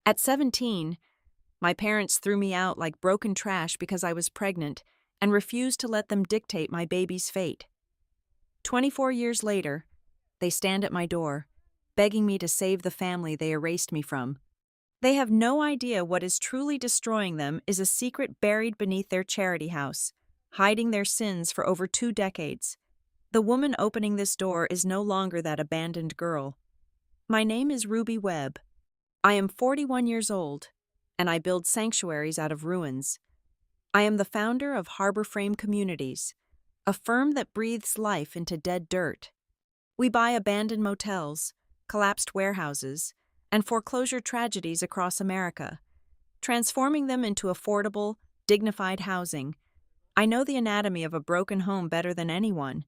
At 17, my parents threw me out like broken trash because I was pregnant and refused to let them dictate my baby's fate. 24 years later, they stand at my door, begging me to save the family they erased me from. They have no idea what is truly destroying them is a secret buried beneath their charity house, hiding their sins for over 2 decades. The woman opening this door is no longer that abandoned girl. My name is Ruby Webb. I am 41 years old, and I build sanctuaries out of ruins. I am the founder of Harbor Frame Communities, a firm that breathes life into dead dirt. We buy abandoned motels, collapsed warehouses, and foreclosure tragedies across America, transforming them into affordable, dignified housing. I know the anatomy of a broken home better than anyone.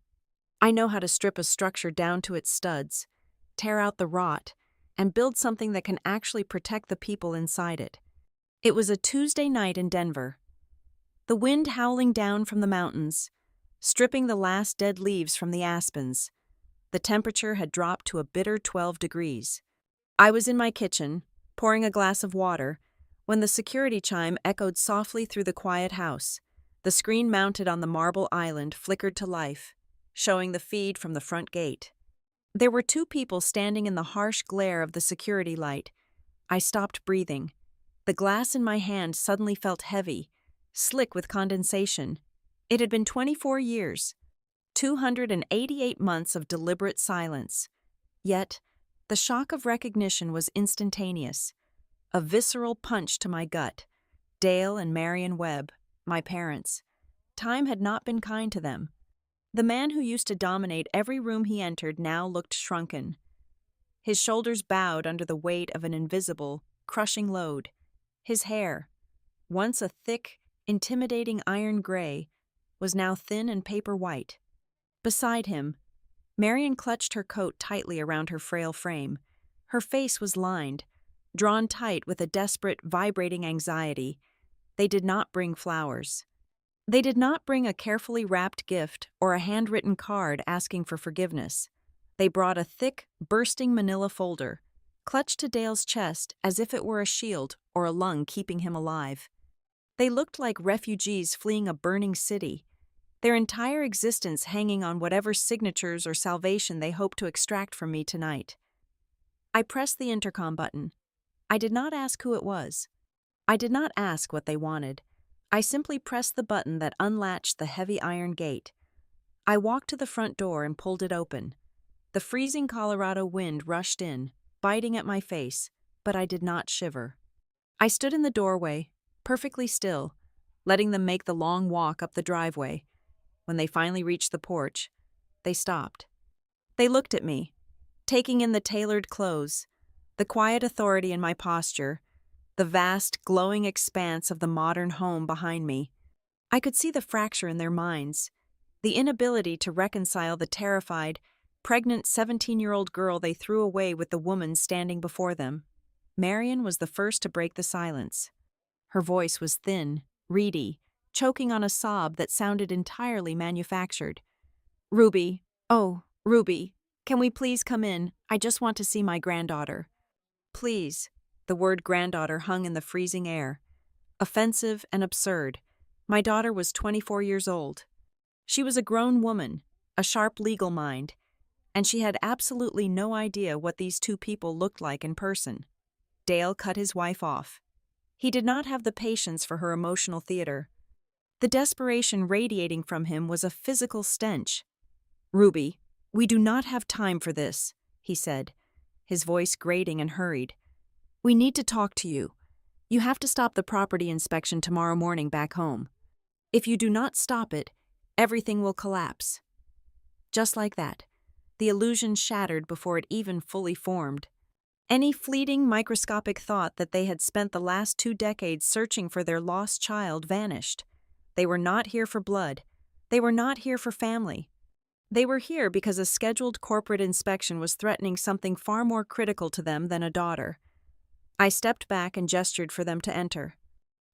I know how to strip a structure down to its studs, tear out the rot, and build something that can actually protect the people inside it. It was a Tuesday night in Denver. The wind howling down from the mountains, stripping the last dead leaves from the aspens. The temperature had dropped to a bitter 12 degrees. I was in my kitchen, pouring a glass of water, when the security chime echoed softly through the quiet house. The screen mounted on the marble island flickered to life, showing the feed from the front gate. There were 2 people standing in the harsh glare of the security light. I stopped breathing. The glass in my hand suddenly felt heavy, slick with condensation. It had been 24 years, 288 months of deliberate silence. Yet, the shock of recognition was instantaneous. A visceral punch to my gut. Dale and Marion Webb, my parents. Time had not been kind to them. The man who used to dominate every room he entered now looked shrunken. His shoulders bowed under the weight of an invisible, crushing load. His hair, once a thick, intimidating iron gray, was now thin and paper white. Beside him, Marion clutched her coat tightly around her frail frame. Her face was lined, drawn tight with a desperate, vibrating anxiety. They did not bring flowers. They did not bring a carefully wrapped gift or a handwritten card asking for forgiveness. They brought a thick, bursting manila folder, clutched to Dale's chest as if it were a shield or a lung keeping him alive. They looked like refugees fleeing a burning city, their entire existence hanging on whatever signatures or salvation they hoped to extract from me tonight. I pressed the intercom button. I did not ask who it was. I did not ask what they wanted. I simply pressed the button that unlatched the heavy iron gate. I walked to the front door and pulled it open. The freezing Colorado wind rushed in, biting at my face, but I did not shiver. I stood in the doorway, perfectly still, letting them make the long walk up the driveway. When they finally reached the porch, they stopped. They looked at me, taking in the tailored clothes, the quiet authority in my posture, the vast, glowing expanse of the modern home behind me. I could see the fracture in their minds, the inability to reconcile the terrified, pregnant 17-year-old girl they threw away with the woman standing before them. Marion was the first to break the silence. Her voice was thin, reedy, choking on a sob that sounded entirely manufactured. "Ruby, oh, Ruby, can we please come in? I just want to see my granddaughter." Please. The word granddaughter hung in the freezing air. Offensive and absurd. My daughter was 24 years old. She was a grown woman, a sharp legal mind, and she had absolutely no idea what these 2 people looked like in person. Dale cut his wife off. He did not have the patience for her emotional theater. The desperation radiating from him was a physical stench. "Ruby, we do not have time for this," he said, his voice grating and hurried. "We need to talk to you. You have to stop the property inspection tomorrow morning back home. If you do not stop it, everything will collapse." Just like that, the illusion shattered before it even fully formed. Any fleeting microscopic thought that they had spent the last 2 decades searching for their lost child vanished. They were not here for blood. They were not here for family. They were here because a scheduled corporate inspection was threatening something far more critical to them than a daughter. I stepped back and gestured for them to enter.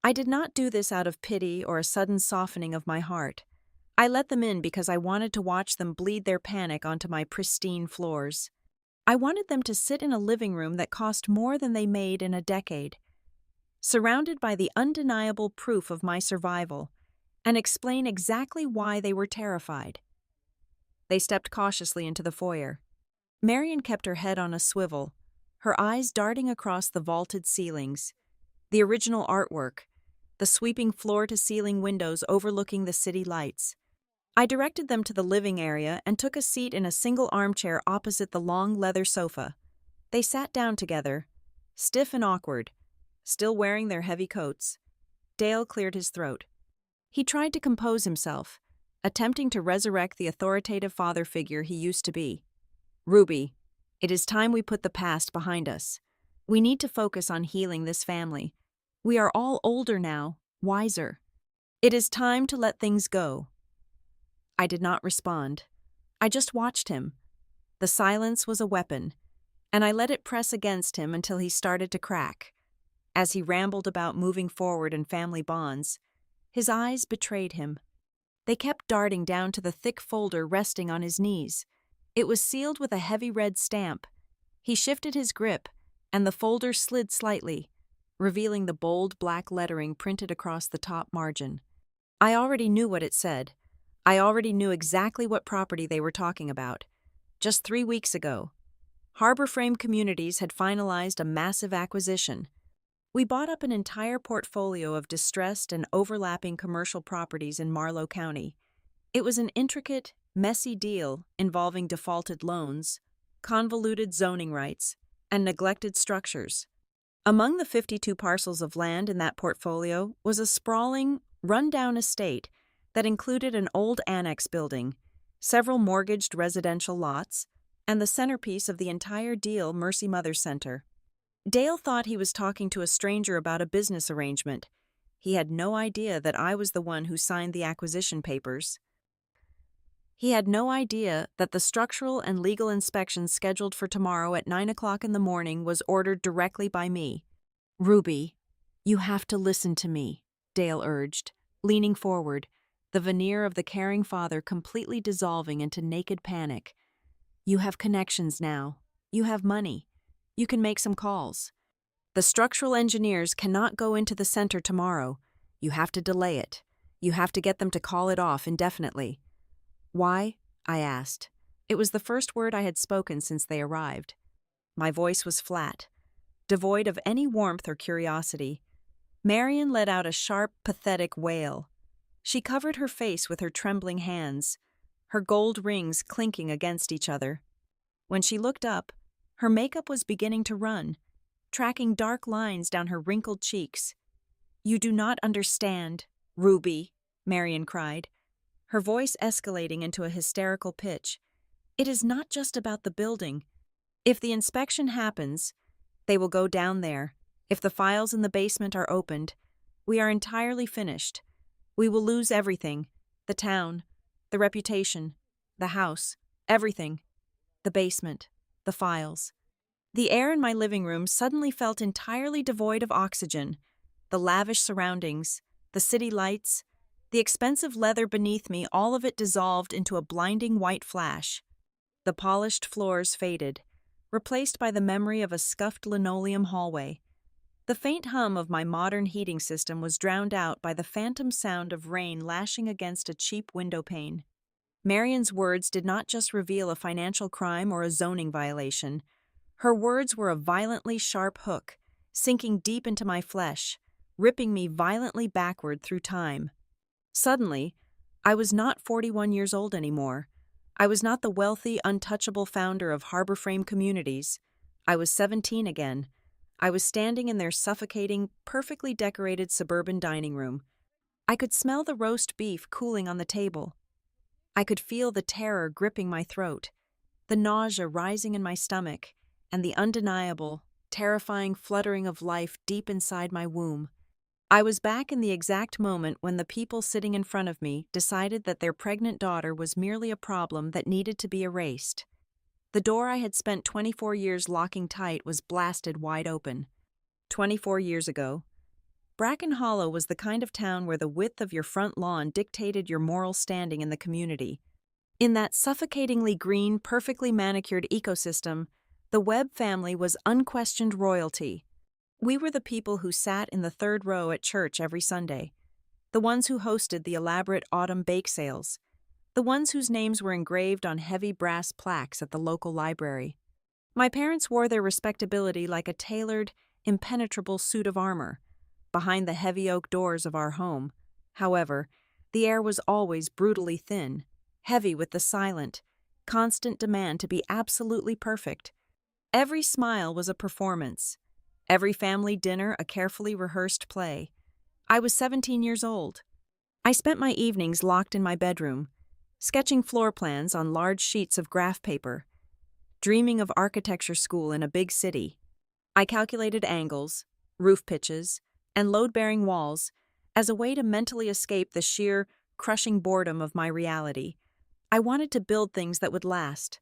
I did not do this out of pity or a sudden softening of my heart. I let them in because I wanted to watch them bleed their panic onto my pristine floors. I wanted them to sit in a living room that cost more than they made in a decade, surrounded by the undeniable proof of my survival, and explain exactly why they were terrified. They stepped cautiously into the foyer. Marion kept her head on a swivel, her eyes darting across the vaulted ceilings, the original artwork, the sweeping floor-to-ceiling windows overlooking the city lights. I directed them to the living area and took a seat in a single armchair opposite the long leather sofa. They sat down together, stiff and awkward, still wearing their heavy coats. Dale cleared his throat. He tried to compose himself, attempting to resurrect the authoritative father figure he used to be. "Ruby, it is time we put the past behind us. We need to focus on healing this family. We are all older now, wiser. It is time to let things go." I did not respond. I just watched him. The silence was a weapon, and I let it press against him until he started to crack. As he rambled about moving forward and family bonds, his eyes betrayed him. They kept darting down to the thick folder resting on his knees. It was sealed with a heavy red stamp. He shifted his grip, and the folder slid slightly, revealing the bold black lettering printed across the top margin. I already knew what it said. I already knew exactly what property they were talking about. Just 3 weeks ago, Harbor Frame Communities had finalized a massive acquisition. We bought up an entire portfolio of distressed and overlapping commercial properties in Marlow County. It was an intricate, messy deal involving defaulted loans, convoluted zoning rights, and neglected structures. Among the 52 parcels of land in that portfolio was a sprawling, run-down estate that included an old annex building, several mortgaged residential lots, and the centerpiece of the entire deal, Mercy Mother Center. Dale thought he was talking to a stranger about a business arrangement. He had no idea that I was the one who signed the acquisition papers. He had no idea that the structural and legal inspection scheduled for tomorrow at 9 o'clock in the morning was ordered directly by me. "Ruby, you have to listen to me," Dale urged, leaning forward, the veneer of the caring father completely dissolving into naked panic. "You have connections now. You have money. You can make some calls. The structural engineers cannot go into the center tomorrow. You have to delay it. You have to get them to call it off indefinitely." "Why?" I asked. It was the first word I had spoken since they arrived. My voice was flat, devoid of any warmth or curiosity. Marion let out a sharp, pathetic wail. She covered her face with her trembling hands, her gold rings clinking against each other. When she looked up, her makeup was beginning to run, tracking dark lines down her wrinkled cheeks. "You do not understand, Ruby," Marion cried, her voice escalating into a hysterical pitch. "It is not just about the building. If the inspection happens, they will go down there. If the files in the basement are opened, we are entirely finished. We will lose everything, the town, the reputation, the house, everything. The basement, the files." The air in my living room suddenly felt entirely devoid of oxygen. The lavish surroundings, the city lights, the expensive leather beneath me, all of it dissolved into a blinding white flash. The polished floors faded, replaced by the memory of a scuffed linoleum hallway. The faint hum of my modern heating system was drowned out by the phantom sound of rain lashing against a cheap window pane. Marion's words did not just reveal a financial crime or a zoning violation. Her words were a violently sharp hook, sinking deep into my flesh, ripping me violently backward through time. Suddenly, I was not 41 years old anymore. I was not the wealthy, untouchable founder of Harbor Frame Communities. I was 17 again. I was standing in their suffocating, perfectly decorated suburban dining room. I could smell the roast beef cooling on the table. I could feel the terror gripping my throat, the nausea rising in my stomach, and the undeniable, terrifying fluttering of life deep inside my womb. I was back in the exact moment when the people sitting in front of me decided that their pregnant daughter was merely a problem that needed to be erased. The door I had spent 24 years locking tight was blasted wide open. 24 years ago, Bracken Hollow was the kind of town where the width of your front lawn dictated your moral standing in the community. In that suffocatingly green, perfectly manicured ecosystem, The Webb family was unquestioned royalty. We were the people who sat in the third row at church every Sunday, the ones who hosted the elaborate autumn bake sales, the ones whose names were engraved on heavy brass plaques at the local library. My parents wore their respectability like a tailored, impenetrable suit of armor. Behind the heavy oak doors of our home, however, the air was always brutally thin, heavy with the silent, constant demand to be absolutely perfect. Every smile was a performance, every family dinner a carefully rehearsed play. I was 17 years old. I spent my evenings locked in my bedroom, sketching floor plans on large sheets of graph paper, dreaming of architecture school in a big city. I calculated angles, roof pitches, and load-bearing walls as a way to mentally escape the sheer, crushing boredom of my reality. I wanted to build things that would last,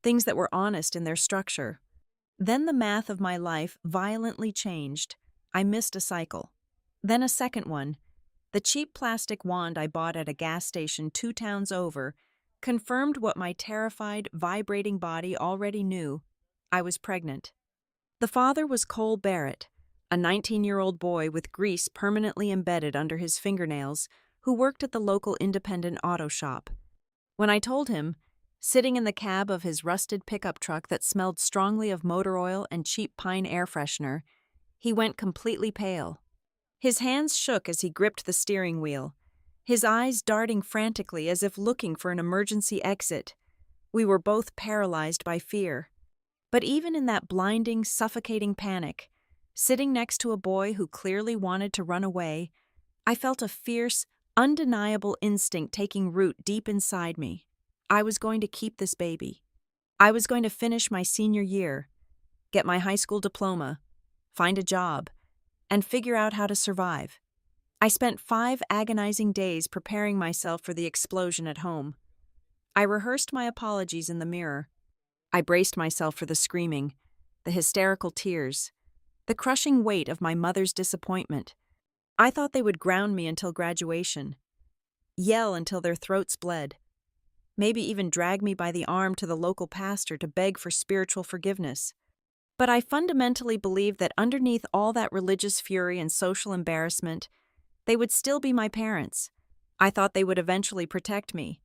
things that were honest in their structure. Then the math of my life violently changed. I missed a cycle. Then a second one. The cheap plastic wand I bought at a gas station 2 towns over confirmed what my terrified, vibrating body already knew. I was pregnant. The father was Cole Barrett, a 19-year-old boy with grease permanently embedded under his fingernails who worked at the local independent auto shop. When I told him, sitting in the cab of his rusted pickup truck that smelled strongly of motor oil and cheap pine air freshener, he went completely pale. His hands shook as he gripped the steering wheel, his eyes darting frantically as if looking for an emergency exit. We were both paralyzed by fear. But even in that blinding, suffocating panic, sitting next to a boy who clearly wanted to run away, I felt a fierce, undeniable instinct taking root deep inside me. I was going to keep this baby. I was going to finish my senior year, get my high school diploma, find a job, and figure out how to survive. I spent 5 agonizing days preparing myself for the explosion at home. I rehearsed my apologies in the mirror. I braced myself for the screaming, the hysterical tears, the crushing weight of my mother's disappointment. I thought they would ground me until graduation, yell until their throats bled, maybe even drag me by the arm to the local pastor to beg for spiritual forgiveness. But I fundamentally believed that underneath all that religious fury and social embarrassment, they would still be my parents. I thought they would eventually protect me.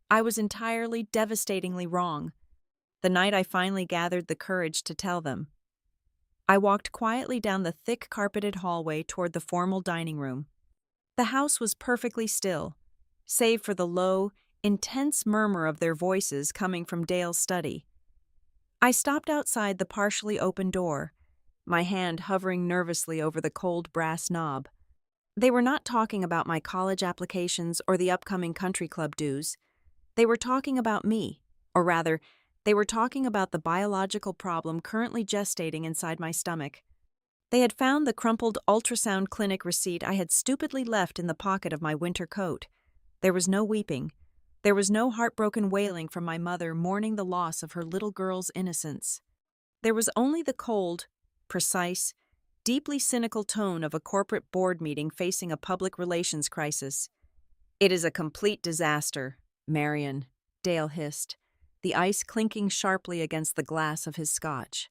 I was entirely, devastatingly wrong. The night I finally gathered the courage to tell them, I walked quietly down the thick carpeted hallway toward the formal dining room. The house was perfectly still, save for the low, intense murmur of their voices coming from Dale's study. I stopped outside the partially open door, my hand hovering nervously over the cold brass knob. They were not talking about my college applications or the upcoming country club dues. They were talking about me, or rather, they were talking about the biological problem currently gestating inside my stomach. They had found the crumpled ultrasound clinic receipt I had stupidly left in the pocket of my winter coat. There was no weeping. There was no heartbroken wailing from my mother mourning the loss of her little girl's innocence. There was only the cold, precise, deeply cynical tone of a corporate board meeting facing a public relations crisis. "It is a complete disaster, Marion," Dale hissed, the ice clinking sharply against the glass of his scotch.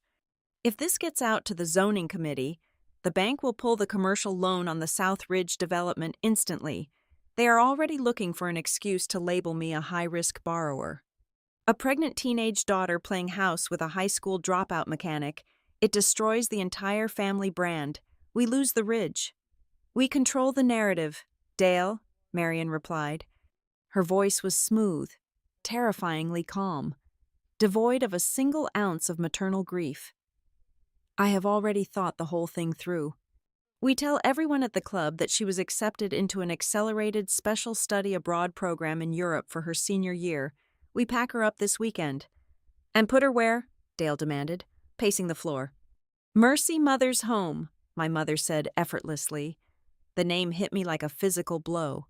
"If this gets out to the zoning committee, the bank will pull the commercial loan on the South Ridge development instantly. They are already looking for an excuse to label me a high-risk borrower. A pregnant teenage daughter playing house with a high school dropout mechanic, it destroys the entire family brand. We lose the ridge." "We control the narrative, Dale," Marion replied. Her voice was smooth, terrifyingly calm, devoid of a single ounce of maternal grief. "I have already thought the whole thing through. We tell everyone at the club that she was accepted into an accelerated special study abroad program in Europe for her senior year. We pack her up this weekend." "And put her where?" Dale demanded, pacing the floor. "Mercy Mother's Home," my mother said effortlessly. The name hit me like a physical blow.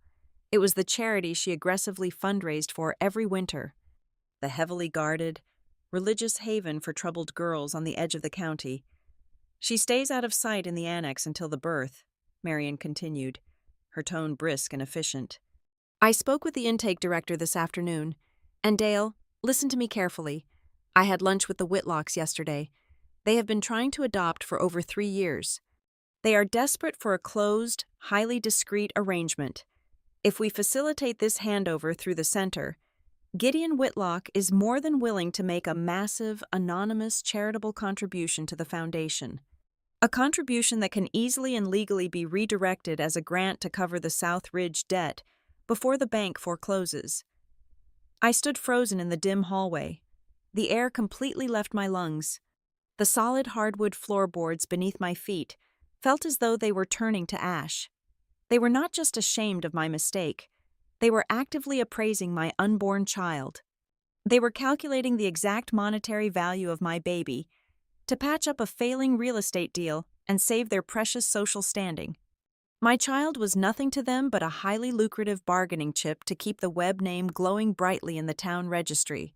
It was the charity she aggressively fundraised for every winter. The heavily guarded, religious haven for troubled girls on the edge of the county. "She stays out of sight in the annex until the birth," Marion continued, her tone brisk and efficient. "I spoke with the intake director this afternoon, and Dale, listen to me carefully. I had lunch with the Whitlocks yesterday. They have been trying to adopt for over 3 years. They are desperate for a closed, highly discreet arrangement. If we facilitate this handover through the center, Gideon Whitlock is more than willing to make a massive, anonymous charitable contribution to the foundation. A contribution that can easily and legally be redirected as a grant to cover the South Ridge debt before the bank forecloses. I stood frozen in the dim hallway. The air completely left my lungs. The solid hardwood floorboards beneath my feet felt as though they were turning to ash. They were not just ashamed of my mistake. They were actively appraising my unborn child. They were calculating the exact monetary value of my baby to patch up a failing real estate deal and save their precious social standing. My child was nothing to them but a highly lucrative bargaining chip to keep the Webb name glowing brightly in the town registry.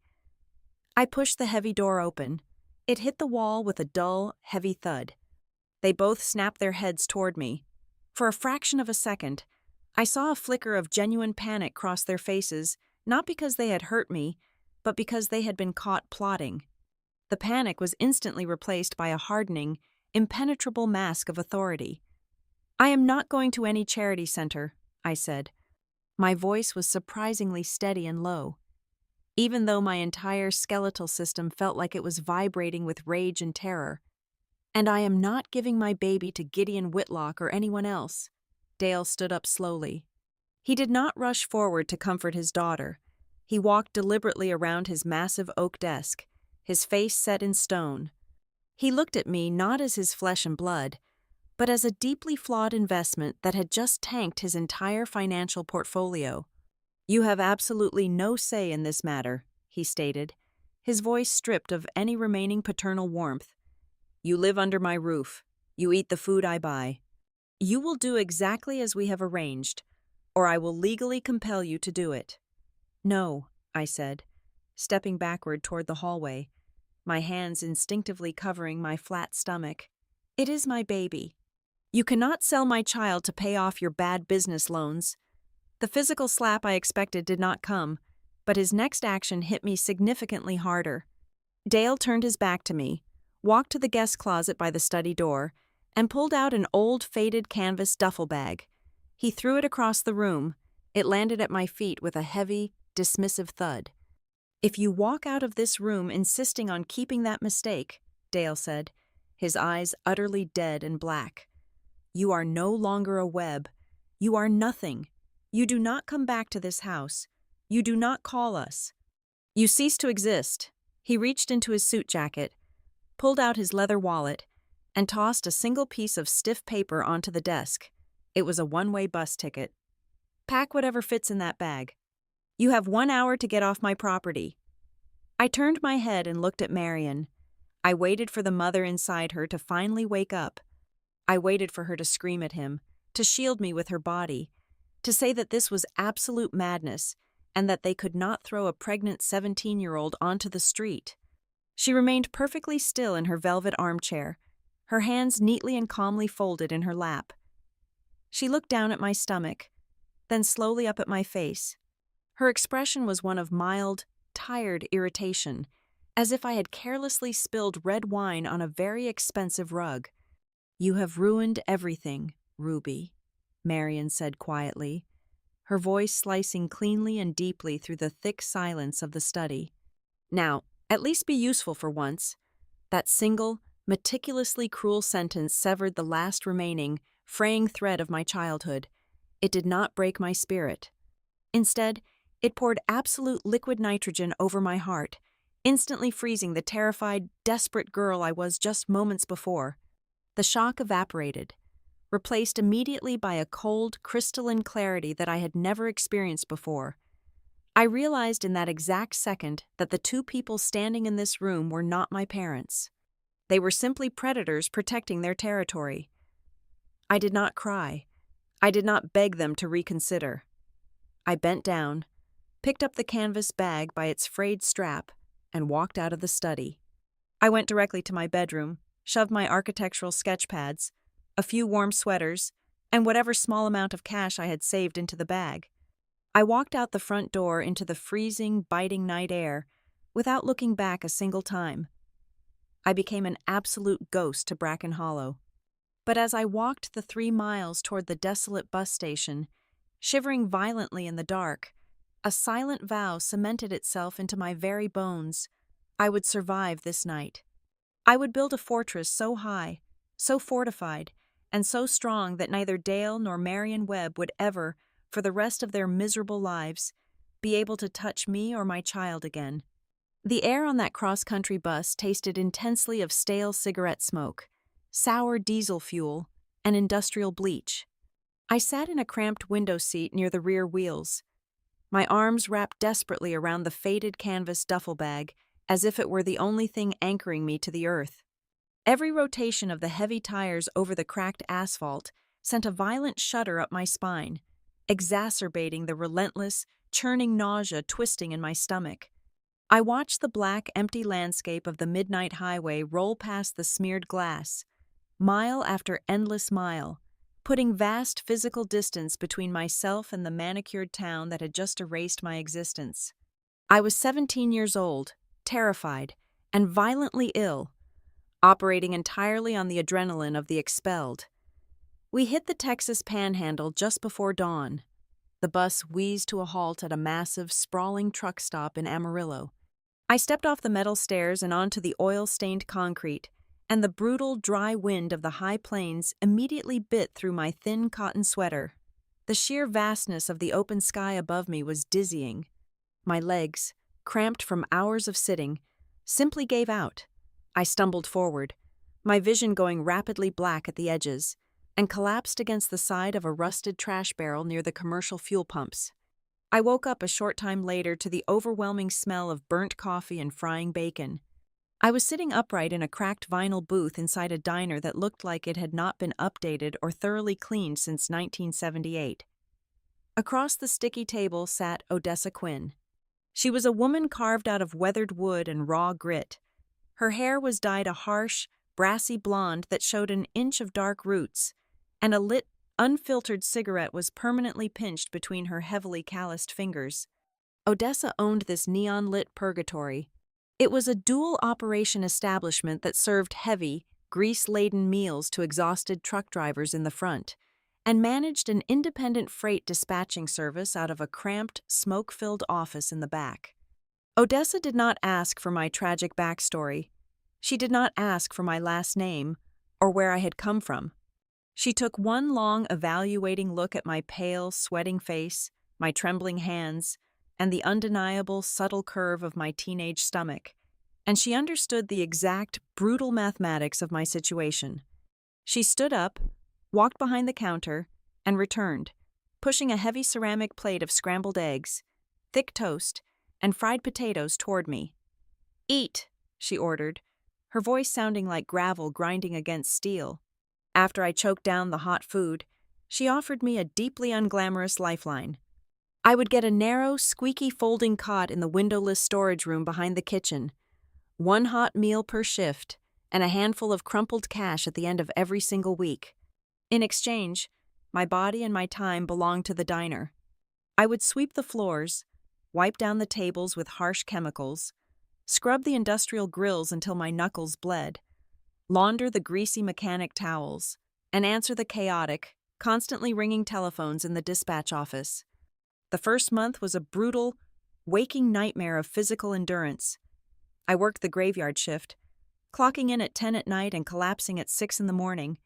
I pushed the heavy door open. It hit the wall with a dull, heavy thud. They both snapped their heads toward me. For a fraction of a second, I saw a flicker of genuine panic cross their faces, not because they had hurt me, but because they had been caught plotting. The panic was instantly replaced by a hardening, impenetrable mask of authority. "I am not going to any charity center," I said. My voice was surprisingly steady and low, even though my entire skeletal system felt like it was vibrating with rage and terror. "And I am not giving my baby to Gideon Whitlock or anyone else." Dale stood up slowly. He did not rush forward to comfort his daughter. He walked deliberately around his massive oak desk, his face set in stone. He looked at me not as his flesh and blood, but as a deeply flawed investment that had just tanked his entire financial portfolio. "You have absolutely no say in this matter," he stated, his voice stripped of any remaining paternal warmth. "You live under my roof. You eat the food I buy. You will do exactly as we have arranged, or I will legally compel you to do it." "No," I said, stepping backward toward the hallway, my hands instinctively covering my flat stomach. "It is my baby. You cannot sell my child to pay off your bad business loans." The physical slap I expected did not come, but his next action hit me significantly harder. Dale turned his back to me, walked to the guest closet by the study door, and pulled out an old faded canvas duffel bag. He threw it across the room. It landed at my feet with a heavy, dismissive thud. "If you walk out of this room insisting on keeping that mistake," Dale said, his eyes utterly dead and black, "you are no longer a Webb. You are nothing. You do not come back to this house. You do not call us. You cease to exist." He reached into his suit jacket, pulled out his leather wallet, and tossed a single piece of stiff paper onto the desk. It was a one-way bus ticket. "Pack whatever fits in that bag. You have 1 hour to get off my property." I turned my head and looked at Marion. I waited for the mother inside her to finally wake up. I waited for her to scream at him, to shield me with her body, to say that this was absolute madness and that they could not throw a pregnant 17-year-old onto the street. She remained perfectly still in her velvet armchair, her hands neatly and calmly folded in her lap. She looked down at my stomach, then slowly up at my face. Her expression was one of mild, tired irritation, as if I had carelessly spilled red wine on a very expensive rug. "You have ruined everything, Ruby," Marion said quietly, her voice slicing cleanly and deeply through the thick silence of the study. "Now, at least be useful for once." That single, meticulously cruel sentence severed the last remaining, fraying thread of my childhood. It did not break my spirit. Instead, it poured absolute liquid nitrogen over my heart, instantly freezing the terrified, desperate girl I was just moments before. The shock evaporated, replaced immediately by a cold, crystalline clarity that I had never experienced before. I realized in that exact second that the two people standing in this room were not my parents. They were simply predators protecting their territory. I did not cry. I did not beg them to reconsider. I bent down, picked up the canvas bag by its frayed strap, and walked out of the study. I went directly to my bedroom, shoved my architectural sketch pads, a few warm sweaters, and whatever small amount of cash I had saved into the bag. I walked out the front door into the freezing, biting night air, without looking back a single time. I became an absolute ghost to Bracken Hollow. But as I walked the 3 miles toward the desolate bus station, shivering violently in the dark, a silent vow cemented itself into my very bones. I would survive this night. I would build a fortress so high, so fortified, and so strong that neither Dale nor Marion Webb would ever, for the rest of their miserable lives, be able to touch me or my child again. The air on that cross-country bus tasted intensely of stale cigarette smoke, sour diesel fuel, and industrial bleach. I sat in a cramped window seat near the rear wheels, my arms wrapped desperately around the faded canvas duffel bag, as if it were the only thing anchoring me to the earth. Every rotation of the heavy tires over the cracked asphalt sent a violent shudder up my spine, exacerbating the relentless, churning nausea twisting in my stomach. I watched the black, empty landscape of the midnight highway roll past the smeared glass, mile after endless mile, putting vast physical distance between myself and the manicured town that had just erased my existence. I was 17 years old, terrified, and violently ill, operating entirely on the adrenaline of the expelled. We hit the Texas Panhandle just before dawn. The bus wheezed to a halt at a massive, sprawling truck stop in Amarillo. I stepped off the metal stairs and onto the oil-stained concrete, and the brutal, dry wind of the high plains immediately bit through my thin cotton sweater. The sheer vastness of the open sky above me was dizzying. My legs, cramped from hours of sitting, simply gave out. I stumbled forward, my vision going rapidly black at the edges, and collapsed against the side of a rusted trash barrel near the commercial fuel pumps. I woke up a short time later to the overwhelming smell of burnt coffee and frying bacon. I was sitting upright in a cracked vinyl booth inside a diner that looked like it had not been updated or thoroughly cleaned since 1978. Across the sticky table sat Odessa Quinn. She was a woman carved out of weathered wood and raw grit. Her hair was dyed a harsh, brassy blonde that showed an inch of dark roots, and a lit, unfiltered cigarette was permanently pinched between her heavily calloused fingers. Odessa owned this neon-lit purgatory. It was a dual-operation establishment that served heavy, grease-laden meals to exhausted truck drivers in the front, and managed an independent freight dispatching service out of a cramped, smoke-filled office in the back. Odessa did not ask for my tragic backstory. She did not ask for my last name, or where I had come from. She took one long, evaluating look at my pale, sweating face, my trembling hands, and the undeniable, subtle curve of my teenage stomach, and she understood the exact, brutal mathematics of my situation. She stood up, walked behind the counter, and returned, pushing a heavy ceramic plate of scrambled eggs, thick toast, and fried potatoes toward me. "Eat," she ordered, her voice sounding like gravel grinding against steel. After I choked down the hot food, she offered me a deeply unglamorous lifeline. I would get a narrow, squeaky folding cot in the windowless storage room behind the kitchen, one hot meal per shift, and a handful of crumpled cash at the end of every single week. In exchange, my body and my time belonged to the diner. I would sweep the floors, wipe down the tables with harsh chemicals, scrub the industrial grills until my knuckles bled, launder the greasy mechanic towels, and answer the chaotic, constantly ringing telephones in the dispatch office. The first month was a brutal, waking nightmare of physical endurance. I worked the graveyard shift, clocking in at 10 at night and collapsing at 6 in the morning.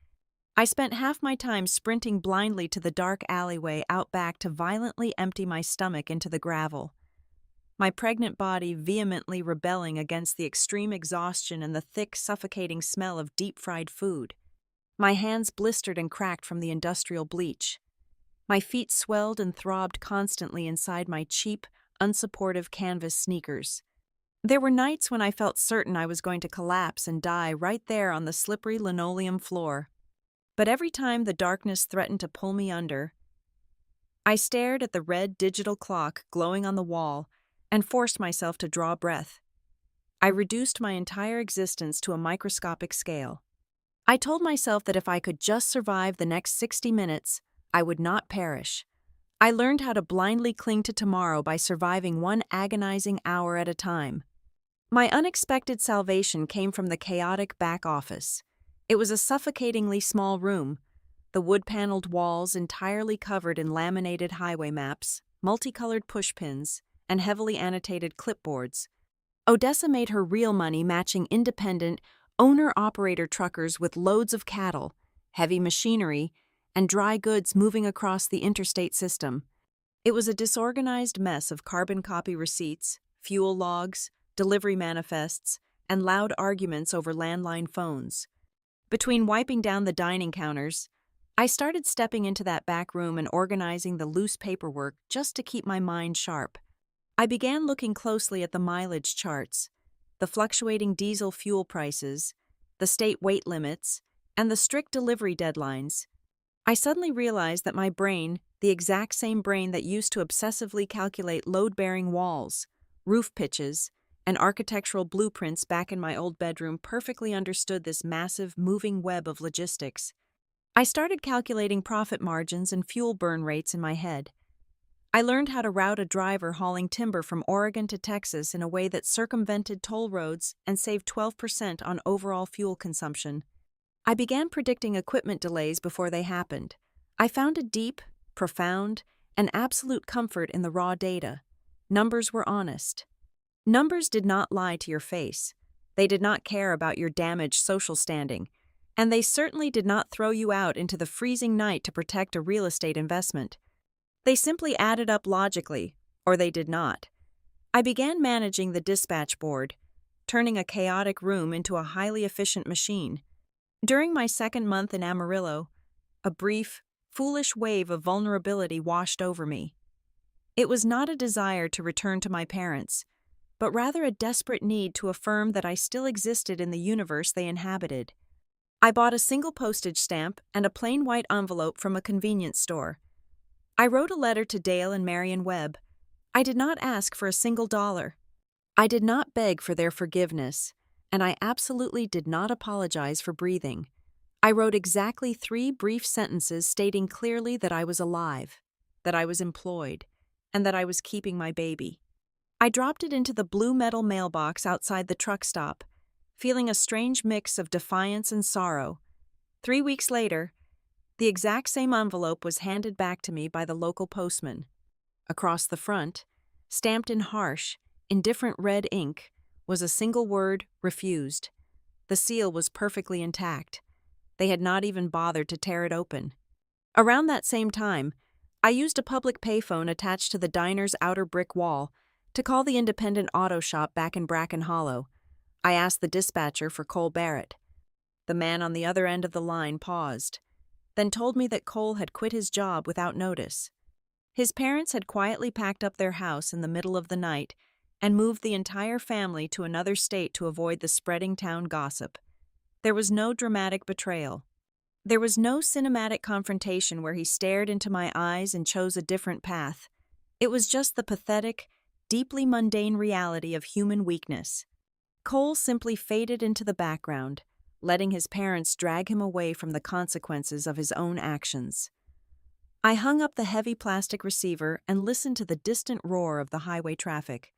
I spent half my time sprinting blindly to the dark alleyway out back to violently empty my stomach into the gravel, my pregnant body vehemently rebelling against the extreme exhaustion and the thick, suffocating smell of deep-fried food. My hands blistered and cracked from the industrial bleach. My feet swelled and throbbed constantly inside my cheap, unsupportive canvas sneakers. There were nights when I felt certain I was going to collapse and die right there on the slippery linoleum floor. But every time the darkness threatened to pull me under, I stared at the red digital clock glowing on the wall and forced myself to draw breath. I reduced my entire existence to a microscopic scale. I told myself that if I could just survive the next 60 minutes, I would not perish. I learned how to blindly cling to tomorrow by surviving one agonizing hour at a time. My unexpected salvation came from the chaotic back office. It was a suffocatingly small room, the wood-paneled walls entirely covered in laminated highway maps, multicolored pushpins, and heavily annotated clipboards. Odessa made her real money matching independent, owner-operator truckers with loads of cattle, heavy machinery, and dry goods moving across the interstate system. It was a disorganized mess of carbon copy receipts, fuel logs, delivery manifests, and loud arguments over landline phones. Between wiping down the dining counters, I started stepping into that back room and organizing the loose paperwork just to keep my mind sharp. I began looking closely at the mileage charts, the fluctuating diesel fuel prices, the state weight limits, and the strict delivery deadlines. I suddenly realized that my brain, the exact same brain that used to obsessively calculate load-bearing walls, roof pitches, and architectural blueprints back in my old bedroom, perfectly understood this massive, moving web of logistics. I started calculating profit margins and fuel burn rates in my head. I learned how to route a driver hauling timber from Oregon to Texas in a way that circumvented toll roads and saved 12% on overall fuel consumption. I began predicting equipment delays before they happened. I found a deep, profound, and absolute comfort in the raw data. Numbers were honest. Numbers did not lie to your face. They did not care about your damaged social standing, and they certainly did not throw you out into the freezing night to protect a real estate investment. They simply added up logically, or they did not. I began managing the dispatch board, turning a chaotic room into a highly efficient machine. During my second month in Amarillo, a brief, foolish wave of vulnerability washed over me. It was not a desire to return to my parents, but rather a desperate need to affirm that I still existed in the universe they inhabited. I bought a single postage stamp and a plain white envelope from a convenience store. I wrote a letter to Dale and Marion Webb. I did not ask for a single dollar. I did not beg for their forgiveness, and I absolutely did not apologize for breathing. I wrote exactly 3 brief sentences stating clearly that I was alive, that I was employed, and that I was keeping my baby. I dropped it into the blue metal mailbox outside the truck stop, feeling a strange mix of defiance and sorrow. 3 weeks later, the exact same envelope was handed back to me by the local postman. Across the front, stamped in harsh, indifferent red ink, was a single word, refused. The seal was perfectly intact. They had not even bothered to tear it open. Around that same time, I used a public payphone attached to the diner's outer brick wall to call the independent auto shop back in Bracken Hollow. I asked the dispatcher for Cole Barrett. The man on the other end of the line paused, then told me that Cole had quit his job without notice. His parents had quietly packed up their house in the middle of the night and moved the entire family to another state to avoid the spreading town gossip. There was no dramatic betrayal. There was no cinematic confrontation where he stared into my eyes and chose a different path. It was just the pathetic, deeply mundane reality of human weakness. Cole simply faded into the background, letting his parents drag him away from the consequences of his own actions. I hung up the heavy plastic receiver and listened to the distant roar of the highway traffic.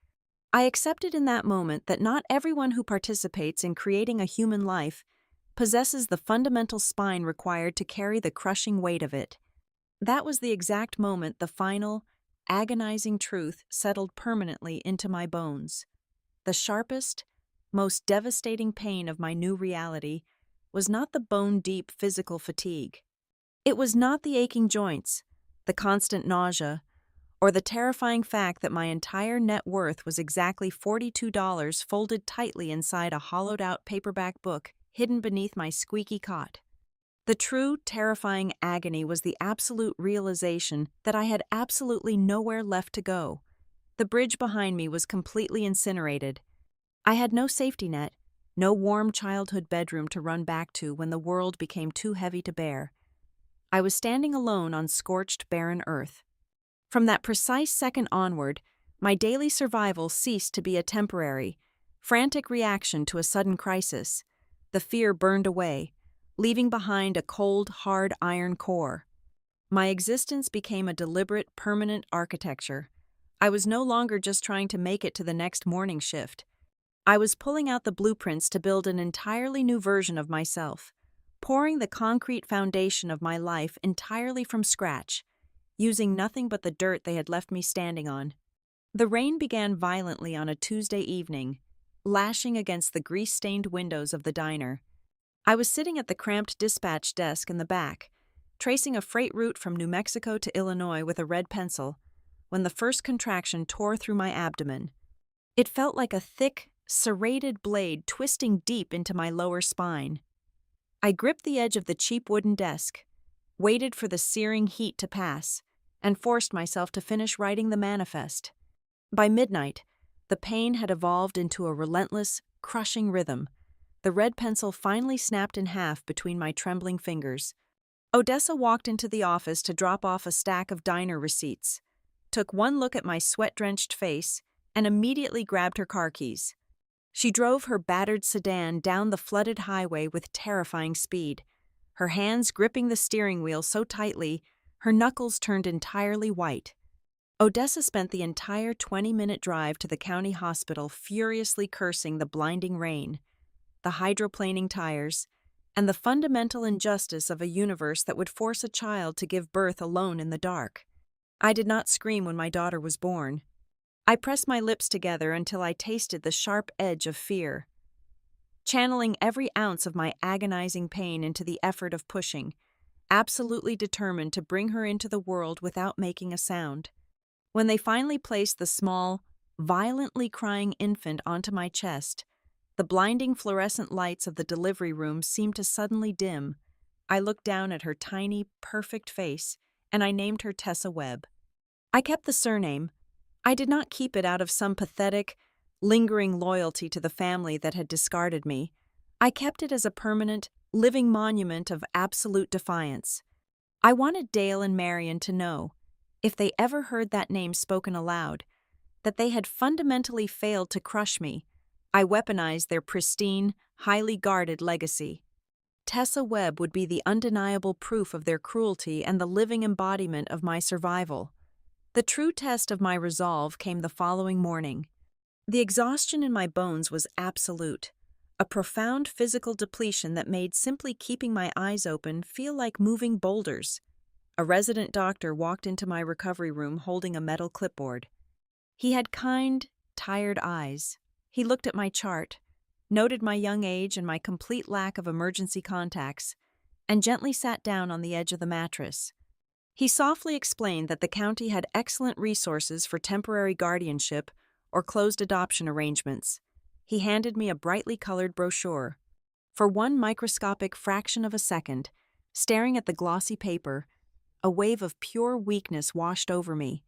I accepted in that moment that not everyone who participates in creating a human life possesses the fundamental spine required to carry the crushing weight of it. That was the exact moment the final, agonizing truth settled permanently into my bones. The sharpest, most devastating pain of my new reality was not the bone-deep physical fatigue. It was not the aching joints, the constant nausea, or the terrifying fact that my entire net worth was exactly $42 folded tightly inside a hollowed-out paperback book hidden beneath my squeaky cot. The true, terrifying agony was the absolute realization that I had absolutely nowhere left to go. The bridge behind me was completely incinerated. I had no safety net, no warm childhood bedroom to run back to when the world became too heavy to bear. I was standing alone on scorched, barren earth. From that precise second onward, my daily survival ceased to be a temporary, frantic reaction to a sudden crisis. The fear burned away, leaving behind a cold, hard iron core. My existence became a deliberate, permanent architecture. I was no longer just trying to make it to the next morning shift. I was pulling out the blueprints to build an entirely new version of myself, pouring the concrete foundation of my life entirely from scratch, using nothing but the dirt they had left me standing on. The rain began violently on a Tuesday evening, lashing against the grease-stained windows of the diner. I was sitting at the cramped dispatch desk in the back, tracing a freight route from New Mexico to Illinois with a red pencil, when the first contraction tore through my abdomen. It felt like a thick, serrated blade twisting deep into my lower spine. I gripped the edge of the cheap wooden desk, waited for the searing heat to pass, and forced myself to finish writing the manifest. By midnight, the pain had evolved into a relentless, crushing rhythm. The red pencil finally snapped in half between my trembling fingers. Odessa walked into the office to drop off a stack of diner receipts, took one look at my sweat-drenched face, and immediately grabbed her car keys. She drove her battered sedan down the flooded highway with terrifying speed, her hands gripping the steering wheel so tightly, her knuckles turned entirely white. Odessa spent the entire 20-minute drive to the county hospital furiously cursing the blinding rain, the hydroplaning tires, and the fundamental injustice of a universe that would force a child to give birth alone in the dark. I did not scream when my daughter was born. I pressed my lips together until I tasted the sharp edge of fear, channeling every ounce of my agonizing pain into the effort of pushing, absolutely determined to bring her into the world without making a sound. When they finally placed the small, violently crying infant onto my chest, the blinding fluorescent lights of the delivery room seemed to suddenly dim. I looked down at her tiny, perfect face, and I named her Tessa Webb. I kept the surname. I did not keep it out of some pathetic, lingering loyalty to the family that had discarded me. I kept it as a permanent, living monument of absolute defiance. I wanted Dale and Marion to know, if they ever heard that name spoken aloud, that they had fundamentally failed to crush me. I weaponized their pristine, highly guarded legacy. Tessa Webb would be the undeniable proof of their cruelty and the living embodiment of my survival. The true test of my resolve came the following morning. The exhaustion in my bones was absolute, a profound physical depletion that made simply keeping my eyes open feel like moving boulders. A resident doctor walked into my recovery room holding a metal clipboard. He had kind, tired eyes. He looked at my chart, noted my young age and my complete lack of emergency contacts, and gently sat down on the edge of the mattress. He softly explained that the county had excellent resources for temporary guardianship or closed adoption arrangements. He handed me a brightly colored brochure. For one microscopic fraction of a second, staring at the glossy paper, a wave of pure weakness washed over me.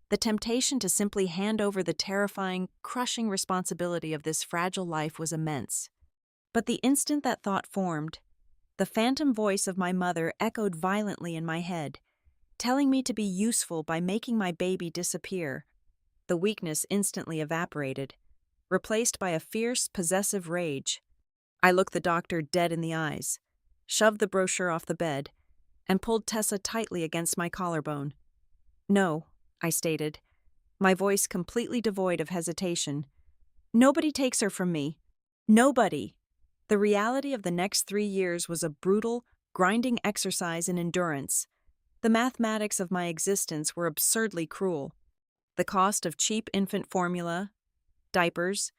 The temptation to simply hand over the terrifying, crushing responsibility of this fragile life was immense. But the instant that thought formed, the phantom voice of my mother echoed violently in my head, telling me to be useful by making my baby disappear. The weakness instantly evaporated, replaced by a fierce, possessive rage. I looked the doctor dead in the eyes, shoved the brochure off the bed, and pulled Tessa tightly against my collarbone. "No," I stated, my voice completely devoid of hesitation. "Nobody takes her from me. Nobody." The reality of the next 3 years was a brutal, grinding exercise in endurance. The mathematics of my existence were absurdly cruel. The cost of cheap infant formula, diapers,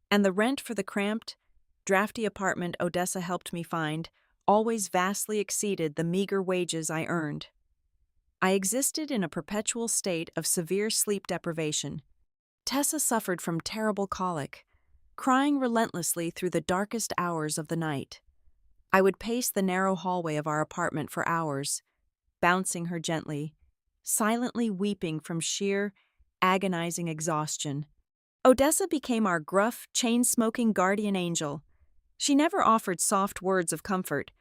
and the rent for the cramped, drafty apartment Odessa helped me find always vastly exceeded the meager wages I earned. I existed in a perpetual state of severe sleep deprivation. Tessa suffered from terrible colic, crying relentlessly through the darkest hours of the night. I would pace the narrow hallway of our apartment for hours, bouncing her gently, silently weeping from sheer, agonizing exhaustion. Odessa became our gruff, chain-smoking guardian angel. She never offered soft words of comfort,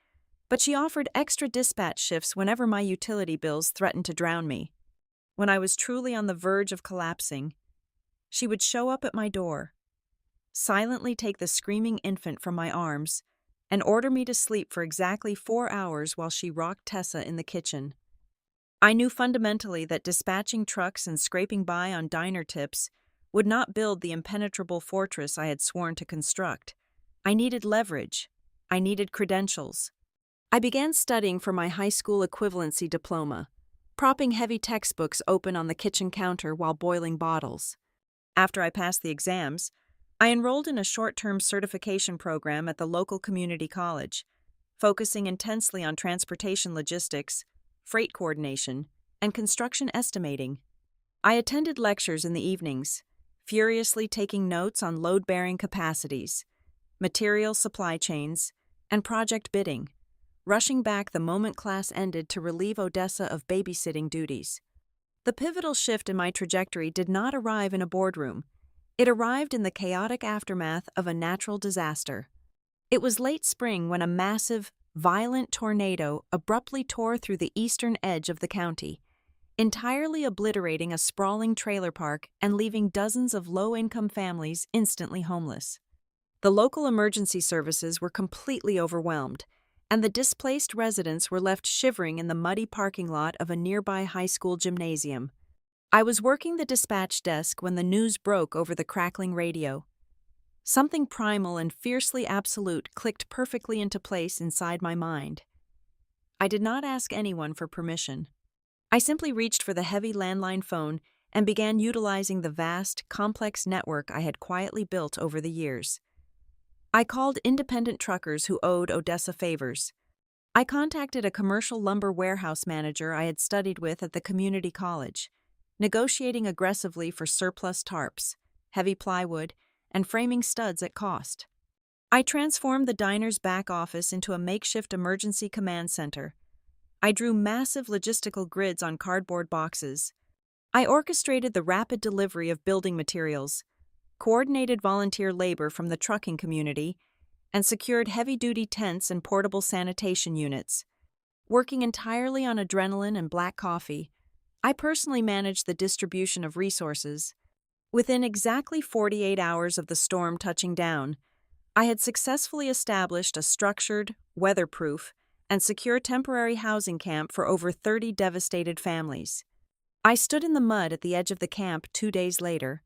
but she offered extra dispatch shifts whenever my utility bills threatened to drown me. When I was truly on the verge of collapsing, she would show up at my door, silently take the screaming infant from my arms, and order me to sleep for exactly 4 hours while she rocked Tessa in the kitchen. I knew fundamentally that dispatching trucks and scraping by on diner tips would not build the impenetrable fortress I had sworn to construct. I needed leverage. I needed credentials. I began studying for my high school equivalency diploma, propping heavy textbooks open on the kitchen counter while boiling bottles. After I passed the exams, I enrolled in a short-term certification program at the local community college, focusing intensely on transportation logistics, freight coordination, and construction estimating. I attended lectures in the evenings, furiously taking notes on load-bearing capacities, material supply chains, and project bidding, rushing back the moment class ended to relieve Odessa of babysitting duties. The pivotal shift in my trajectory did not arrive in a boardroom. It arrived in the chaotic aftermath of a natural disaster. It was late spring when a massive, violent tornado abruptly tore through the eastern edge of the county, entirely obliterating a sprawling trailer park and leaving dozens of low-income families instantly homeless. The local emergency services were completely overwhelmed, and the displaced residents were left shivering in the muddy parking lot of a nearby high school gymnasium. I was working the dispatch desk when the news broke over the crackling radio. Something primal and fiercely absolute clicked perfectly into place inside my mind. I did not ask anyone for permission. I simply reached for the heavy landline phone and began utilizing the vast, complex network I had quietly built over the years. I called independent truckers who owed Odessa favors. I contacted a commercial lumber warehouse manager I had studied with at the community college, negotiating aggressively for surplus tarps, heavy plywood, and framing studs at cost. I transformed the diner's back office into a makeshift emergency command center. I drew massive logistical grids on cardboard boxes. I orchestrated the rapid delivery of building materials, coordinated volunteer labor from the trucking community, and secured heavy-duty tents and portable sanitation units. Working entirely on adrenaline and black coffee, I personally managed the distribution of resources. Within exactly 48 hours of the storm touching down, I had successfully established a structured, weatherproof, and secure temporary housing camp for over 30 devastated families. I stood in the mud at the edge of the camp 2 days later,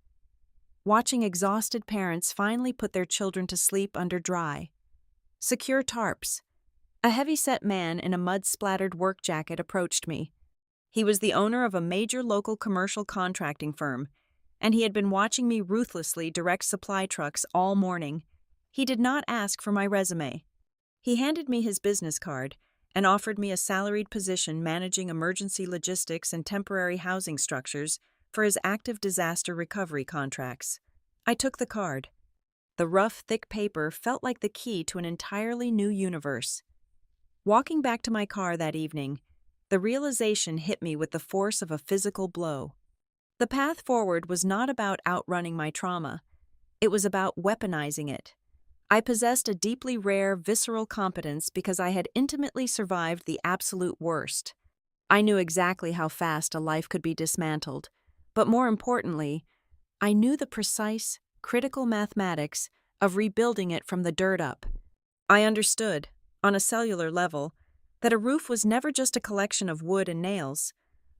watching exhausted parents finally put their children to sleep under dry, secure tarps. A heavy-set man in a mud-splattered work jacket approached me. He was the owner of a major local commercial contracting firm, and he had been watching me ruthlessly direct supply trucks all morning. He did not ask for my resume. He handed me his business card and offered me a salaried position managing emergency logistics and temporary housing structures for his active disaster recovery contracts. I took the card. The rough, thick paper felt like the key to an entirely new universe. Walking back to my car that evening, the realization hit me with the force of a physical blow. The path forward was not about outrunning my trauma. It was about weaponizing it. I possessed a deeply rare, visceral competence because I had intimately survived the absolute worst. I knew exactly how fast a life could be dismantled, but more importantly, I knew the precise, critical mathematics of rebuilding it from the dirt up. I understood, on a cellular level, that a roof was never just a collection of wood and nails.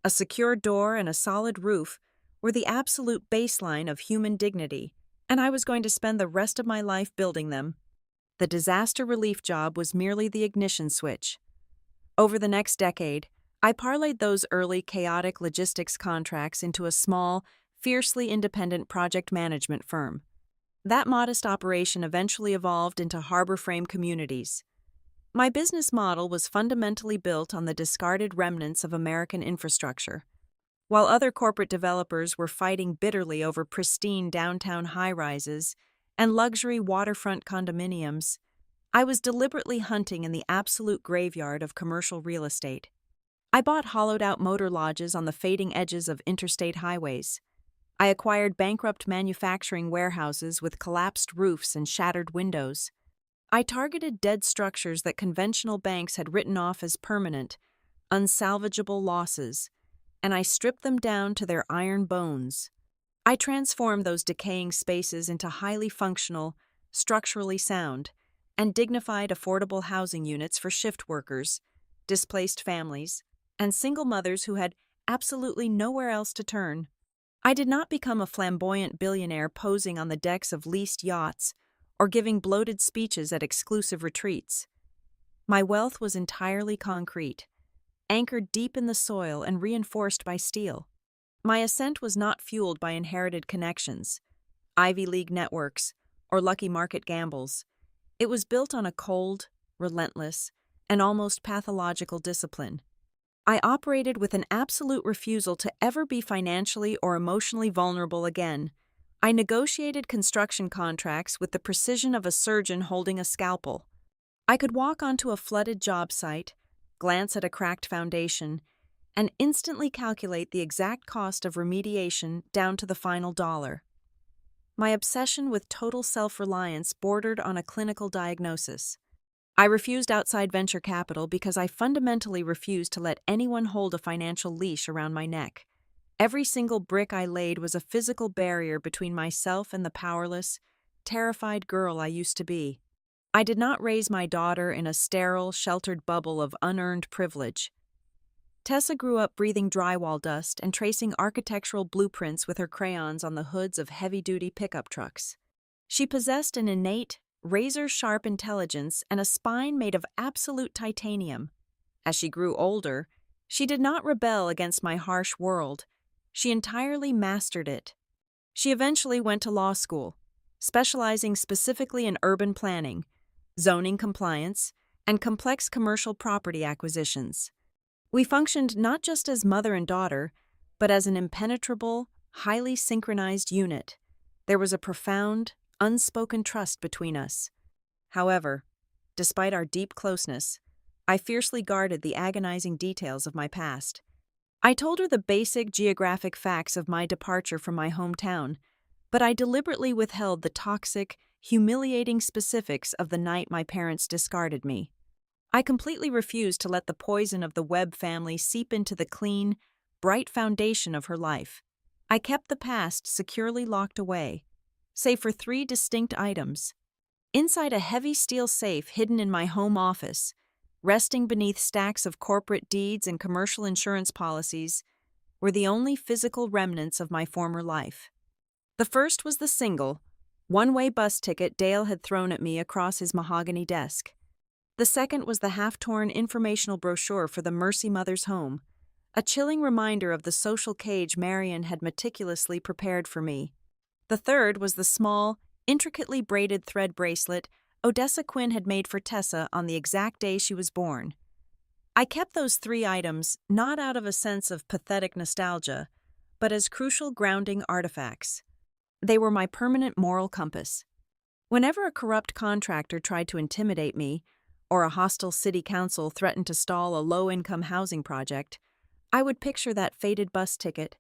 A secure door and a solid roof were the absolute baseline of human dignity, and I was going to spend the rest of my life building them. The disaster relief job was merely the ignition switch. Over the next decade, I parlayed those early chaotic logistics contracts into a small, fiercely independent project management firm. That modest operation eventually evolved into Harbor Frame Communities. My business model was fundamentally built on the discarded remnants of American infrastructure. While other corporate developers were fighting bitterly over pristine downtown high-rises and luxury waterfront condominiums, I was deliberately hunting in the absolute graveyard of commercial real estate. I bought hollowed-out motor lodges on the fading edges of interstate highways. I acquired bankrupt manufacturing warehouses with collapsed roofs and shattered windows. I targeted dead structures that conventional banks had written off as permanent, unsalvageable losses, and I stripped them down to their iron bones. I transformed those decaying spaces into highly functional, structurally sound, and dignified affordable housing units for shift workers, displaced families, and single mothers who had absolutely nowhere else to turn. I did not become a flamboyant billionaire posing on the decks of leased yachts or giving bloated speeches at exclusive retreats. My wealth was entirely concrete, anchored deep in the soil and reinforced by steel. My ascent was not fueled by inherited connections, Ivy League networks, or lucky market gambles. It was built on a cold, relentless, and almost pathological discipline. I operated with an absolute refusal to ever be financially or emotionally vulnerable again. I negotiated construction contracts with the precision of a surgeon holding a scalpel. I could walk onto a flooded job site, glance at a cracked foundation, and instantly calculate the exact cost of remediation down to the final dollar. My obsession with total self-reliance bordered on a clinical diagnosis. I refused outside venture capital because I fundamentally refused to let anyone hold a financial leash around my neck. Every single brick I laid was a physical barrier between myself and the powerless, terrified girl I used to be. I did not raise my daughter in a sterile, sheltered bubble of unearned privilege. Tessa grew up breathing drywall dust and tracing architectural blueprints with her crayons on the hoods of heavy-duty pickup trucks. She possessed an innate, razor-sharp intelligence and a spine made of absolute titanium. As she grew older, she did not rebel against my harsh world. She entirely mastered it. She eventually went to law school, specializing specifically in urban planning, zoning compliance, and complex commercial property acquisitions. We functioned not just as mother and daughter, but as an impenetrable, highly synchronized unit. There was a profound, unspoken trust between us. However, despite our deep closeness, I fiercely guarded the agonizing details of my past. I told her the basic geographic facts of my departure from my hometown, but I deliberately withheld the toxic, humiliating specifics of the night my parents discarded me. I completely refused to let the poison of the Webb family seep into the clean, bright foundation of her life. I kept the past securely locked away, save for 3 distinct items. Inside a heavy steel safe hidden in my home office, resting beneath stacks of corporate deeds and commercial insurance policies, were the only physical remnants of my former life. The first was the single, one-way bus ticket Dale had thrown at me across his mahogany desk. The second was the half-torn informational brochure for the Mercy Mother's Home, a chilling reminder of the social cage Marion had meticulously prepared for me. The third was the small, intricately braided thread bracelet Odessa Quinn had made for Tessa on the exact day she was born. I kept those 3 items not out of a sense of pathetic nostalgia, but as crucial grounding artifacts. They were my permanent moral compass. Whenever a corrupt contractor tried to intimidate me, or a hostile city council threatened to stall a low-income housing project, I would picture that faded bus ticket,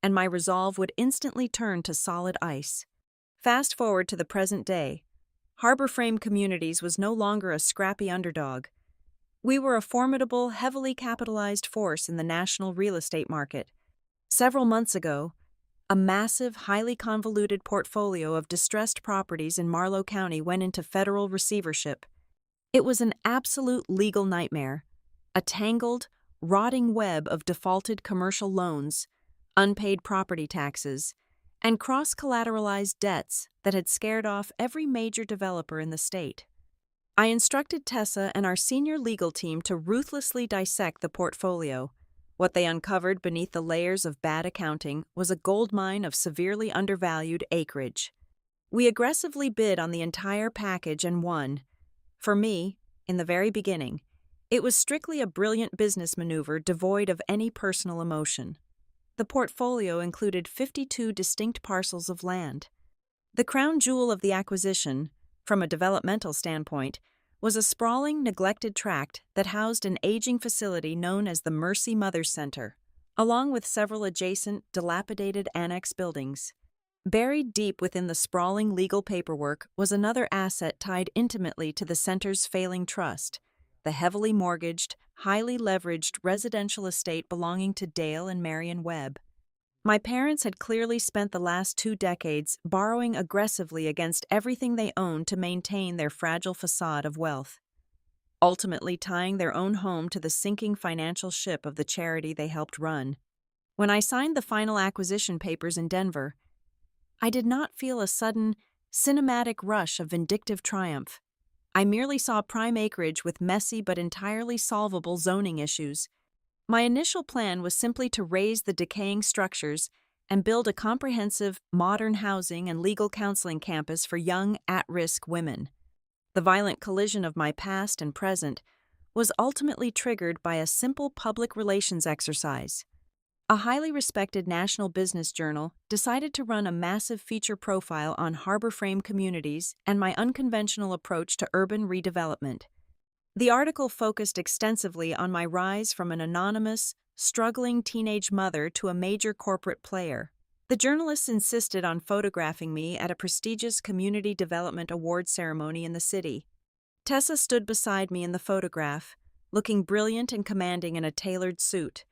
and my resolve would instantly turn to solid ice. Fast forward to the present day, Harbor Frame Communities was no longer a scrappy underdog. We were a formidable, heavily capitalized force in the national real estate market. Several months ago, a massive, highly convoluted portfolio of distressed properties in Marlow County went into federal receivership. It was an absolute legal nightmare, a tangled, rotting web of defaulted commercial loans, unpaid property taxes, and cross-collateralized debts that had scared off every major developer in the state. I instructed Tessa and our senior legal team to ruthlessly dissect the portfolio. What they uncovered beneath the layers of bad accounting was a goldmine of severely undervalued acreage. We aggressively bid on the entire package and won. For me, in the very beginning, it was strictly a brilliant business maneuver devoid of any personal emotion. The portfolio included 52 distinct parcels of land. The crown jewel of the acquisition, from a developmental standpoint, was a sprawling, neglected tract that housed an aging facility known as the Mercy Mother's Center, along with several adjacent, dilapidated annex buildings. Buried deep within the sprawling legal paperwork was another asset tied intimately to the center's failing trust, the heavily mortgaged, highly leveraged residential estate belonging to Dale and Marion Webb. My parents had clearly spent the last 2 decades borrowing aggressively against everything they owned to maintain their fragile facade of wealth, ultimately tying their own home to the sinking financial ship of the charity they helped run. When I signed the final acquisition papers in Denver, I did not feel a sudden, cinematic rush of vindictive triumph. I merely saw prime acreage with messy but entirely solvable zoning issues. My initial plan was simply to raze the decaying structures and build a comprehensive, modern housing and legal counseling campus for young, at-risk women. The violent collision of my past and present was ultimately triggered by a simple public relations exercise. A highly respected national business journal decided to run a massive feature profile on harbor frame communities and my unconventional approach to urban redevelopment. The article focused extensively on my rise from an anonymous, struggling teenage mother to a major corporate player. The journalists insisted on photographing me at a prestigious community development award ceremony in the city. Tessa stood beside me in the photograph, looking brilliant and commanding in a tailored suit.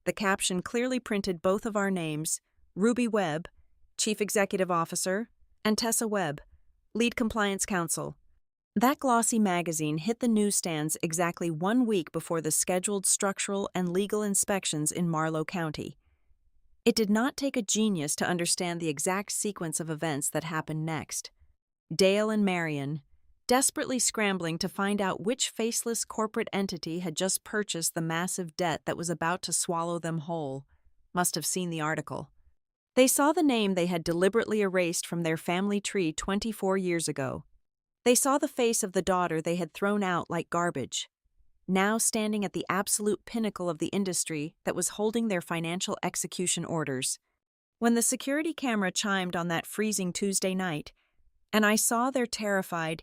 The caption clearly printed both of our names, Ruby Webb, Chief Executive Officer, and Tessa Webb, Lead Compliance Counsel. That glossy magazine hit the newsstands exactly 1 week before the scheduled structural and legal inspections in Marlow County. It did not take a genius to understand the exact sequence of events that happened next. Dale and Marion, desperately scrambling to find out which faceless corporate entity had just purchased the massive debt that was about to swallow them whole, must have seen the article. They saw the name they had deliberately erased from their family tree 24 years ago. They saw the face of the daughter they had thrown out like garbage, now standing at the absolute pinnacle of the industry that was holding their financial execution orders. When the security camera chimed on that freezing Tuesday night, and I saw their terrified,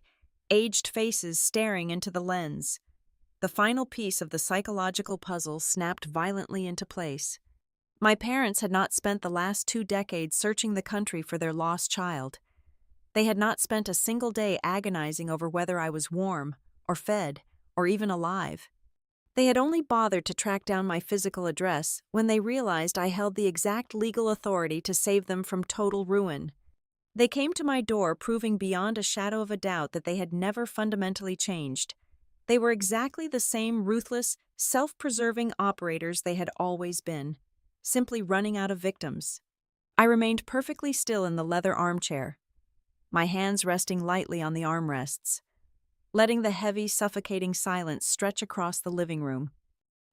aged faces staring into the lens, the final piece of the psychological puzzle snapped violently into place. My parents had not spent the last 2 decades searching the country for their lost child. They had not spent a single day agonizing over whether I was warm, or fed, or even alive. They had only bothered to track down my physical address when they realized I held the exact legal authority to save them from total ruin. They came to my door proving beyond a shadow of a doubt that they had never fundamentally changed. They were exactly the same ruthless, self-preserving operators they had always been, simply running out of victims. I remained perfectly still in the leather armchair, my hands resting lightly on the armrests, letting the heavy, suffocating silence stretch across the living room.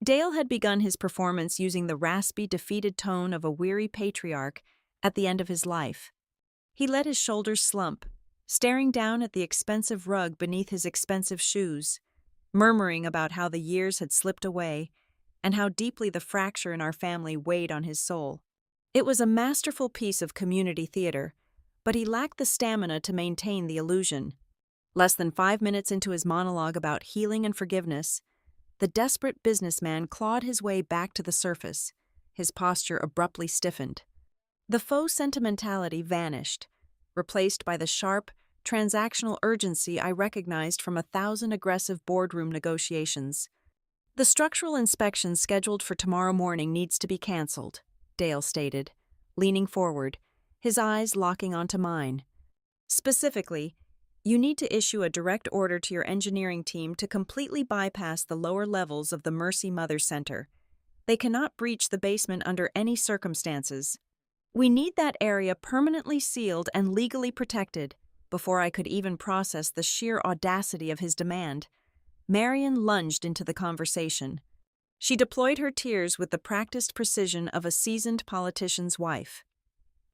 Dale had begun his performance using the raspy, defeated tone of a weary patriarch at the end of his life. He let his shoulders slump, staring down at the expensive rug beneath his expensive shoes, murmuring about how the years had slipped away and how deeply the fracture in our family weighed on his soul. It was a masterful piece of community theater, but he lacked the stamina to maintain the illusion. Less than 5 minutes into his monologue about healing and forgiveness, the desperate businessman clawed his way back to the surface, his posture abruptly stiffened. The faux sentimentality vanished, replaced by the sharp, transactional urgency I recognized from 1,000 aggressive boardroom negotiations. "The structural inspection scheduled for tomorrow morning needs to be canceled," Dale stated, leaning forward, his eyes locking onto mine. "Specifically, you need to issue a direct order to your engineering team to completely bypass the lower levels of the Mercy Mother Center. They cannot breach the basement under any circumstances. We need that area permanently sealed and legally protected." Before I could even process the sheer audacity of his demand, Marion lunged into the conversation. She deployed her tears with the practiced precision of a seasoned politician's wife.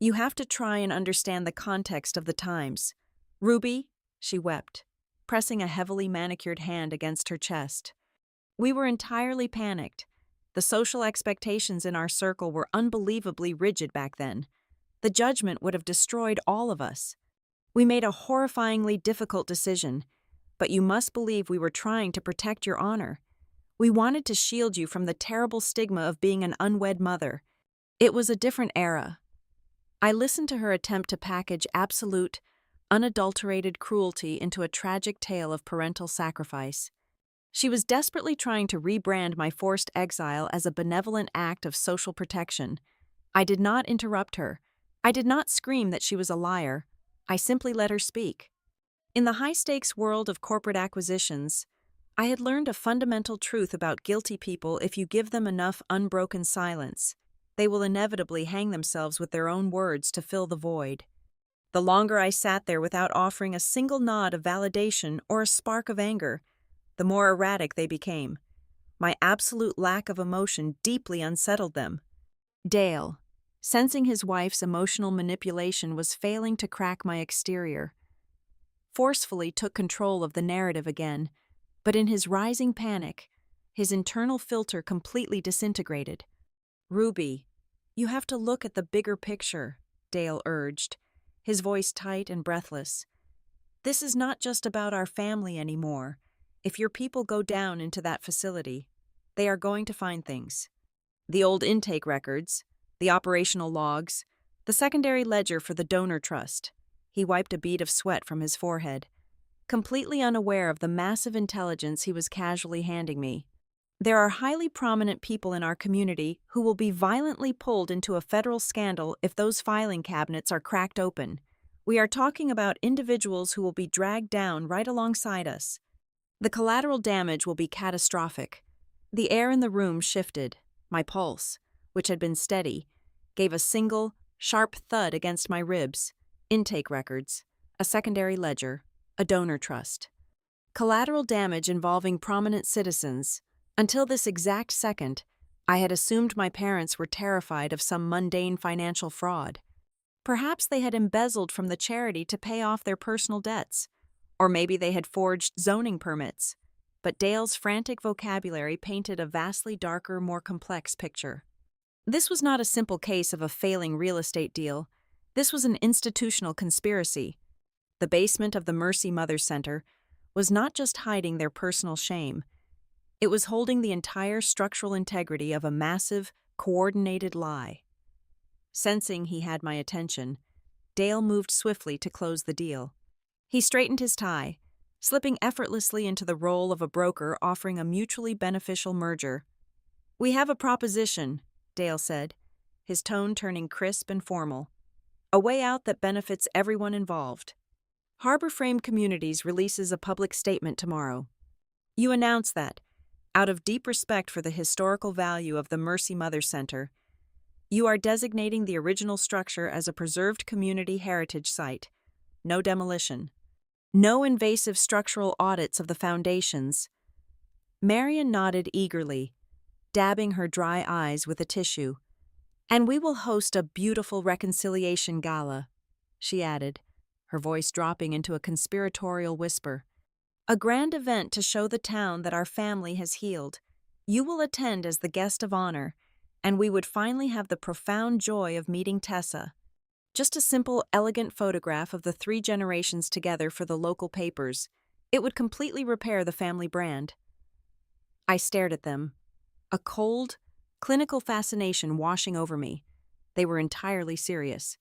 "You have to try and understand the context of the times. Ruby," she wept, pressing a heavily manicured hand against her chest. "We were entirely panicked. The social expectations in our circle were unbelievably rigid back then. The judgment would have destroyed all of us. We made a horrifyingly difficult decision, but you must believe we were trying to protect your honor. We wanted to shield you from the terrible stigma of being an unwed mother. It was a different era." I listened to her attempt to package absolute, unadulterated cruelty into a tragic tale of parental sacrifice. She was desperately trying to rebrand my forced exile as a benevolent act of social protection. I did not interrupt her. I did not scream that she was a liar. I simply let her speak. In the high-stakes world of corporate acquisitions, I had learned a fundamental truth about guilty people if you give them enough unbroken silence. they will inevitably hang themselves with their own words to fill the void. The longer I sat there without offering a single nod of validation or a spark of anger, the more erratic they became. My absolute lack of emotion deeply unsettled them. Dale, sensing his wife's emotional manipulation was failing to crack my exterior, forcefully took control of the narrative again, but in his rising panic, his internal filter completely disintegrated. "Ruby, you have to look at the bigger picture," Dale urged, his voice tight and breathless. "This is not just about our family anymore. If your people go down into that facility, they are going to find things. The old intake records, the operational logs, the secondary ledger for the donor trust." He wiped a bead of sweat from his forehead, completely unaware of the massive intelligence he was casually handing me. "There are highly prominent people in our community who will be violently pulled into a federal scandal if those filing cabinets are cracked open. We are talking about individuals who will be dragged down right alongside us. The collateral damage will be catastrophic." The air in the room shifted. My pulse, which had been steady, gave a single, sharp thud against my ribs. Intake records, a secondary ledger, a donor trust. Collateral damage involving prominent citizens. Until this exact second, I had assumed my parents were terrified of some mundane financial fraud. Perhaps they had embezzled from the charity to pay off their personal debts, or maybe they had forged zoning permits. But Dale's frantic vocabulary painted a vastly darker, more complex picture. This was not a simple case of a failing real estate deal. This was an institutional conspiracy. The basement of the Mercy Mother Center was not just hiding their personal shame. It was holding the entire structural integrity of a massive, coordinated lie. Sensing he had my attention, Dale moved swiftly to close the deal. He straightened his tie, slipping effortlessly into the role of a broker offering a mutually beneficial merger. "We have a proposition," Dale said, his tone turning crisp and formal. "A way out that benefits everyone involved. Harbor Frame Communities releases a public statement tomorrow. You announce that, out of deep respect for the historical value of the Mercy Mother Center, you are designating the original structure as a preserved community heritage site. No demolition. No invasive structural audits of the foundations." Marion nodded eagerly, dabbing her dry eyes with a tissue. "And we will host a beautiful reconciliation gala," she added, her voice dropping into a conspiratorial whisper. "A grand event to show the town that our family has healed. You will attend as the guest of honor, and we would finally have the profound joy of meeting Tessa. Just a simple, elegant photograph of the 3 generations together for the local papers. It would completely repair the family brand." I stared at them, a cold, clinical fascination washing over me. They were entirely serious.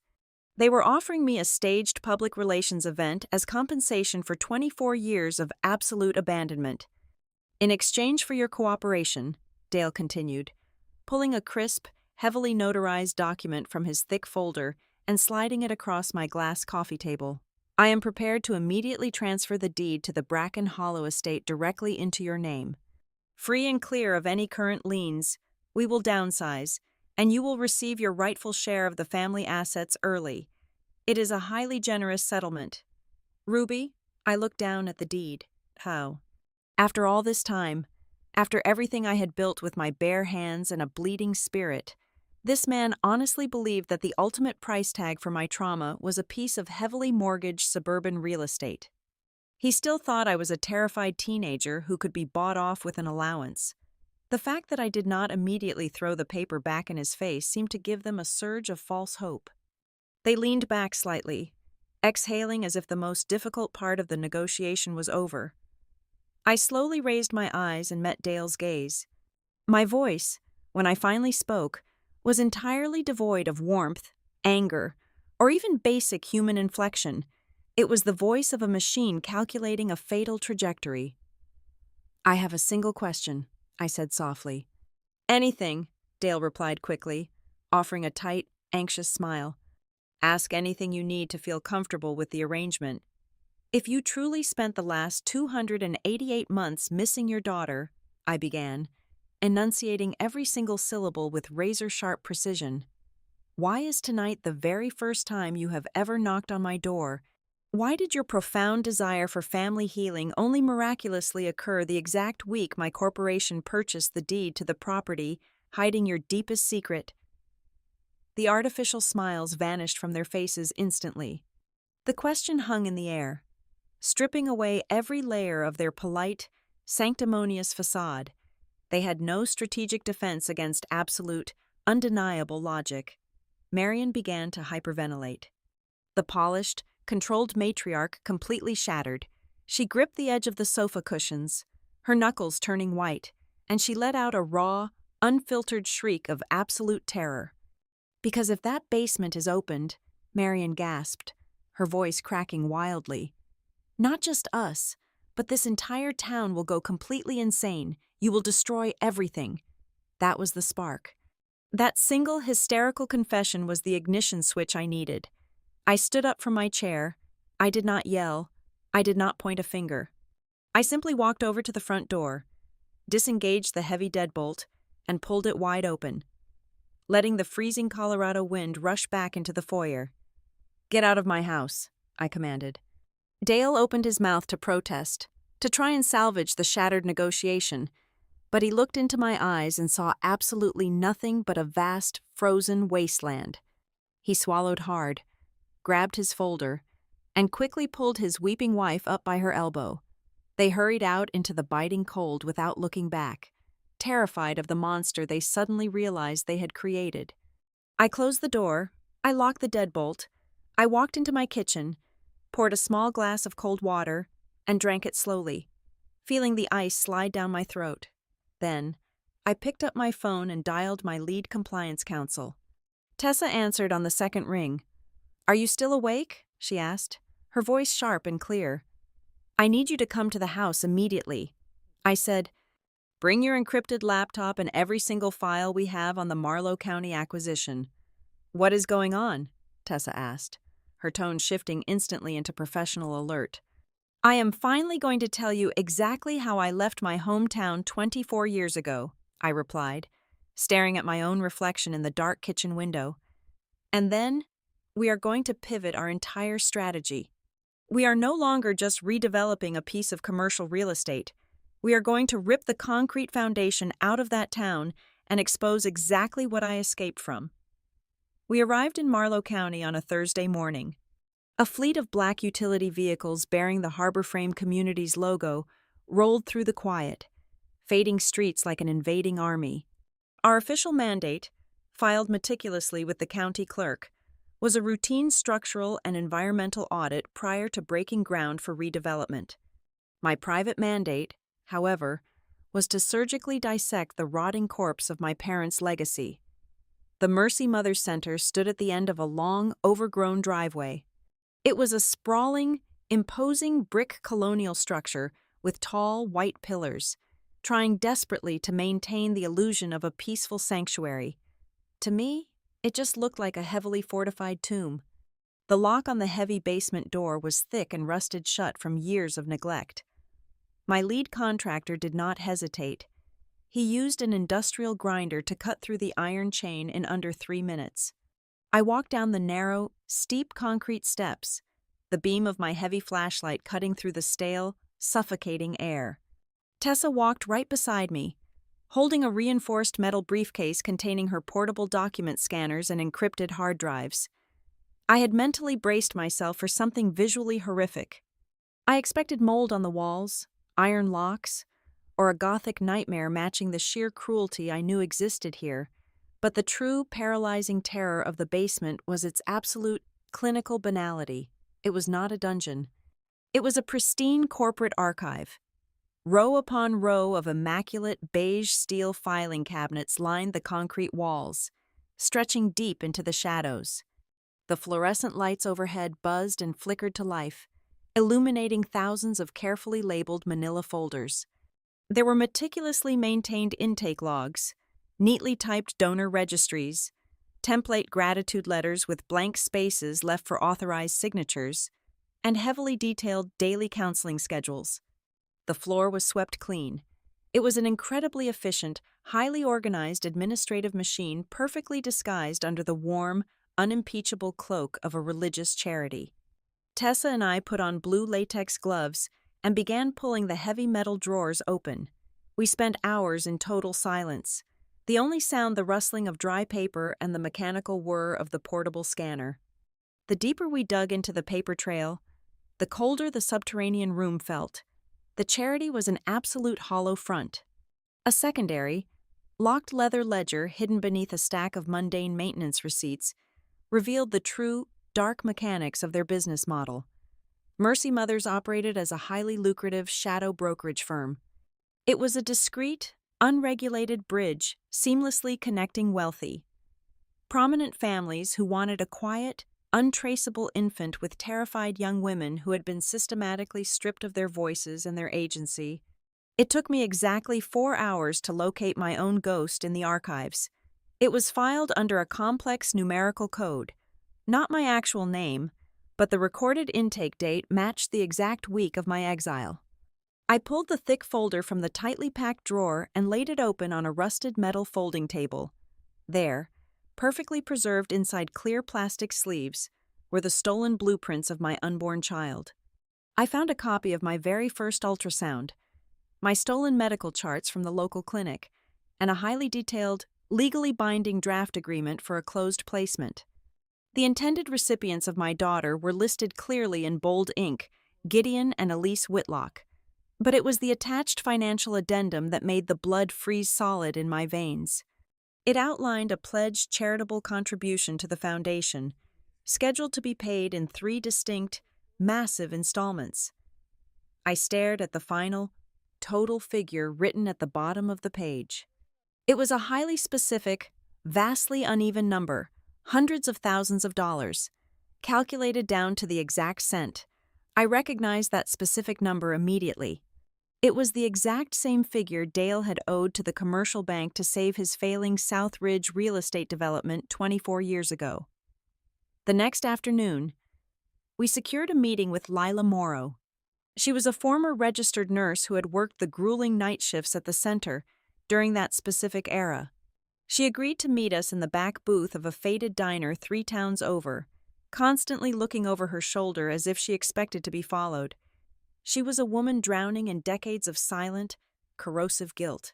They were offering me a staged public relations event as compensation for 24 years of absolute abandonment. "In exchange for your cooperation," Dale continued, pulling a crisp, heavily notarized document from his thick folder and sliding it across my glass coffee table, "I am prepared to immediately transfer the deed to the Bracken Hollow estate directly into your name. Free and clear of any current liens, we will downsize, and you will receive your rightful share of the family assets early. It is a highly generous settlement. Ruby," I looked down at the deed. "How? After all this time, after everything I had built with my bare hands and a bleeding spirit, this man honestly believed that the ultimate price tag for my trauma was a piece of heavily mortgaged suburban real estate. He still thought I was a terrified teenager who could be bought off with an allowance. The fact that I did not immediately throw the paper back in his face seemed to give them a surge of false hope. They leaned back slightly, exhaling as if the most difficult part of the negotiation was over. I slowly raised my eyes and met Dale's gaze. My voice, when I finally spoke, was entirely devoid of warmth, anger, or even basic human inflection. It was the voice of a machine calculating a fatal trajectory. "I have a single question," I said softly. "Anything," Dale replied quickly, offering a tight, anxious smile. "Ask anything you need to feel comfortable with the arrangement. If you truly spent the last 288 months missing your daughter," I began, enunciating every single syllable with razor-sharp precision. "Why is tonight the very first time you have ever knocked on my door? Why did your profound desire for family healing only miraculously occur the exact week my corporation purchased the deed to the property, hiding your deepest secret?" The artificial smiles vanished from their faces instantly. The question hung in the air, stripping away every layer of their polite, sanctimonious facade. They had no strategic defense against absolute, undeniable logic. Marion began to hyperventilate. The polished, controlled matriarch completely shattered. She gripped the edge of the sofa cushions, her knuckles turning white, and she let out a raw, unfiltered shriek of absolute terror. "Because if that basement is opened," Marion gasped, her voice cracking wildly, "not just us, but this entire town will go completely insane. You will destroy everything." That was the spark. That single hysterical confession was the ignition switch I needed. I stood up from my chair. I did not yell. I did not point a finger. I simply walked over to the front door, disengaged the heavy deadbolt, and pulled it wide open, letting the freezing Colorado wind rush back into the foyer. "Get out of my house," I commanded. Dale opened his mouth to protest, to try and salvage the shattered negotiation, but he looked into my eyes and saw absolutely nothing but a vast, frozen wasteland. He swallowed hard, grabbed his folder, and quickly pulled his weeping wife up by her elbow. They hurried out into the biting cold without looking back, terrified of the monster they suddenly realized they had created. I closed the door, I locked the deadbolt, I walked into my kitchen, poured a small glass of cold water, and drank it slowly, feeling the ice slide down my throat. Then, I picked up my phone and dialed my lead compliance counsel. Tessa answered on the second ring. "Are you still awake?" she asked, her voice sharp and clear. "I need you to come to the house immediately." I said, "Bring your encrypted laptop and every single file we have on the Marlow County acquisition." "What is going on?" Tessa asked, her tone shifting instantly into professional alert. "I am finally going to tell you exactly how I left my hometown 24 years ago," I replied, staring at my own reflection in the dark kitchen window. "And then, we are going to pivot our entire strategy. We are no longer just redeveloping a piece of commercial real estate. We are going to rip the concrete foundation out of that town and expose exactly what I escaped from." We arrived in Marlow County on a Thursday morning. A fleet of black utility vehicles bearing the Harbor Frame Community's logo rolled through the quiet, fading streets like an invading army. Our official mandate, filed meticulously with the county clerk, was a routine structural and environmental audit prior to breaking ground for redevelopment. My private mandate, however, was to surgically dissect the rotting corpse of my parents' legacy. The Mercy Mother Center stood at the end of a long, overgrown driveway. It was a sprawling, imposing brick colonial structure with tall, white pillars, trying desperately to maintain the illusion of a peaceful sanctuary. To me, it just looked like a heavily fortified tomb. The lock on the heavy basement door was thick and rusted shut from years of neglect. My lead contractor did not hesitate. He used an industrial grinder to cut through the iron chain in under 3 minutes. I walked down the narrow, steep concrete steps, the beam of my heavy flashlight cutting through the stale, suffocating air. Tessa walked right beside me, holding a reinforced metal briefcase containing her portable document scanners and encrypted hard drives. I had mentally braced myself for something visually horrific. I expected mold on the walls, iron locks, or a gothic nightmare matching the sheer cruelty I knew existed here. But the true paralyzing terror of the basement was its absolute, clinical banality. It was not a dungeon. It was a pristine corporate archive. Row upon row of immaculate beige steel filing cabinets lined the concrete walls, stretching deep into the shadows. The fluorescent lights overhead buzzed and flickered to life, illuminating thousands of carefully labeled manila folders. There were meticulously maintained intake logs, neatly typed donor registries, template gratitude letters with blank spaces left for authorized signatures, and heavily detailed daily counseling schedules. The floor was swept clean, It was an incredibly efficient, highly organized administrative machine perfectly disguised under the warm, unimpeachable cloak of a religious charity. Tessa and I put on blue latex gloves and began pulling the heavy metal drawers open. We spent hours in total silence, the only sound the rustling of dry paper and the mechanical whir of the portable scanner. The deeper we dug into the paper trail, the colder the subterranean room felt. The charity was an absolute hollow front. A secondary, locked leather ledger hidden beneath a stack of mundane maintenance receipts revealed the true, dark mechanics of their business model. Mercy Mothers operated as a highly lucrative shadow brokerage firm. It was a discreet, unregulated bridge seamlessly connecting wealthy, prominent families who wanted a quiet, untraceable infant with terrified young women who had been systematically stripped of their voices and their agency. It took me exactly 4 hours to locate my own ghost in the archives. It was filed under a complex numerical code. Not my actual name, but the recorded intake date matched the exact week of my exile. I pulled the thick folder from the tightly packed drawer and laid it open on a rusted metal folding table. There, perfectly preserved inside clear plastic sleeves, were the stolen blueprints of my unborn child. I found a copy of my very first ultrasound, my stolen medical charts from the local clinic, and a highly detailed, legally binding draft agreement for a closed placement. The intended recipients of my daughter were listed clearly in bold ink, Gideon and Elise Whitlock. But it was the attached financial addendum that made the blood freeze solid in my veins. It outlined a pledged charitable contribution to the foundation, scheduled to be paid in 3 distinct, massive installments. I stared at the final, total figure written at the bottom of the page. It was a highly specific, vastly uneven number, hundreds of thousands of dollars, calculated down to the exact cent. I recognized that specific number immediately. It was the exact same figure Dale had owed to the commercial bank to save his failing South Ridge real estate development 24 years ago. The next afternoon, we secured a meeting with Lila Morrow. She was a former registered nurse who had worked the grueling night shifts at the center during that specific era. She agreed to meet us in the back booth of a faded diner 3 towns over, constantly looking over her shoulder as if she expected to be followed. She was a woman drowning in decades of silent, corrosive guilt.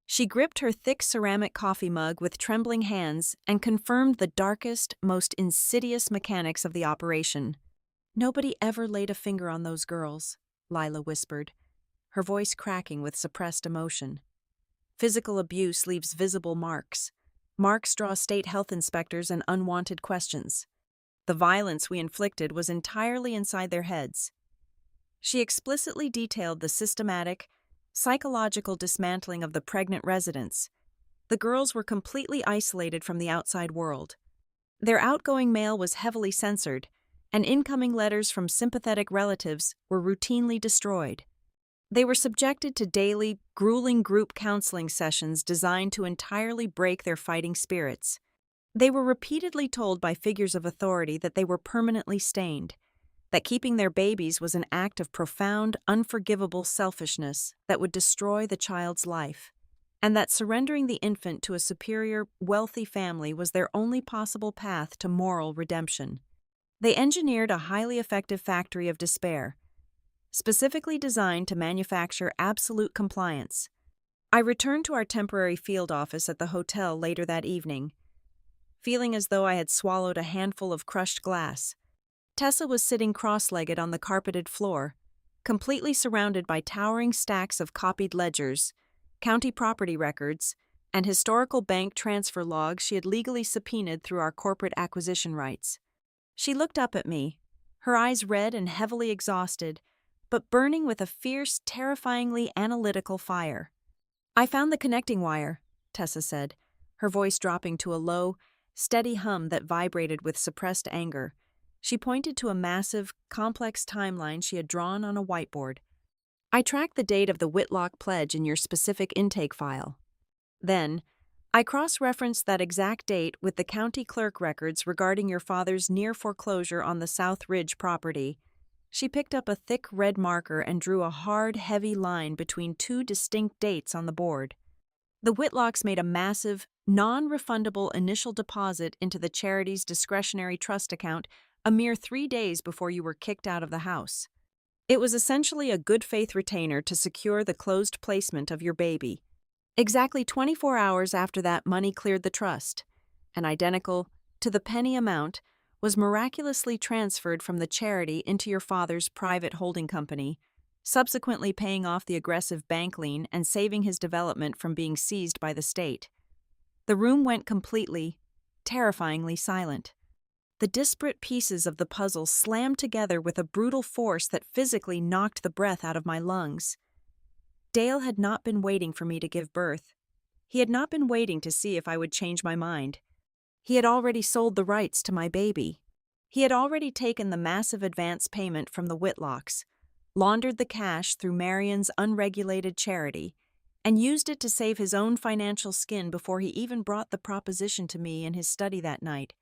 She gripped her thick ceramic coffee mug with trembling hands and confirmed the darkest, most insidious mechanics of the operation. "Nobody ever laid a finger on those girls," Lila whispered, her voice cracking with suppressed emotion. "Physical abuse leaves visible marks. Marks draw state health inspectors and unwanted questions. The violence we inflicted was entirely inside their heads." She explicitly detailed the systematic, psychological dismantling of the pregnant residents. The girls were completely isolated from the outside world. Their outgoing mail was heavily censored, and incoming letters from sympathetic relatives were routinely destroyed. They were subjected to daily, grueling group counseling sessions designed to entirely break their fighting spirits. They were repeatedly told by figures of authority that they were permanently stained, that keeping their babies was an act of profound, unforgivable selfishness that would destroy the child's life, and that surrendering the infant to a superior, wealthy family was their only possible path to moral redemption. They engineered a highly effective factory of despair, specifically designed to manufacture absolute compliance. I returned to our temporary field office at the hotel later that evening, feeling as though I had swallowed a handful of crushed glass. Tessa was sitting cross-legged on the carpeted floor, completely surrounded by towering stacks of copied ledgers, county property records, and historical bank transfer logs she had legally subpoenaed through our corporate acquisition rights. She looked up at me, her eyes red and heavily exhausted, but burning with a fierce, terrifyingly analytical fire. "I found the connecting wire," Tessa said, her voice dropping to a low, steady hum that vibrated with suppressed anger. She pointed to a massive, complex timeline she had drawn on a whiteboard. "I tracked the date of the Whitlock pledge in your specific intake file. Then, I cross-referenced that exact date with the county clerk records regarding your father's near foreclosure on the South Ridge property. She picked up a thick red marker and drew a hard, heavy line between two distinct dates on the board. The Whitlocks made a massive, non-refundable initial deposit into the charity's discretionary trust account a mere 3 days before you were kicked out of the house. It was essentially a good-faith retainer to secure the closed placement of your baby. Exactly 24 hours after that money cleared the trust, an identical, to the penny amount, was miraculously transferred from the charity into your father's private holding company, subsequently paying off the aggressive bank lien and saving his development from being seized by the state. The room went completely, terrifyingly silent. The disparate pieces of the puzzle slammed together with a brutal force that physically knocked the breath out of my lungs. Dale had not been waiting for me to give birth. He had not been waiting to see if I would change my mind. He had already sold the rights to my baby. He had already taken the massive advance payment from the Whitlocks, laundered the cash through Marion's unregulated charity, and used it to save his own financial skin before he even brought the proposition to me in his study that night.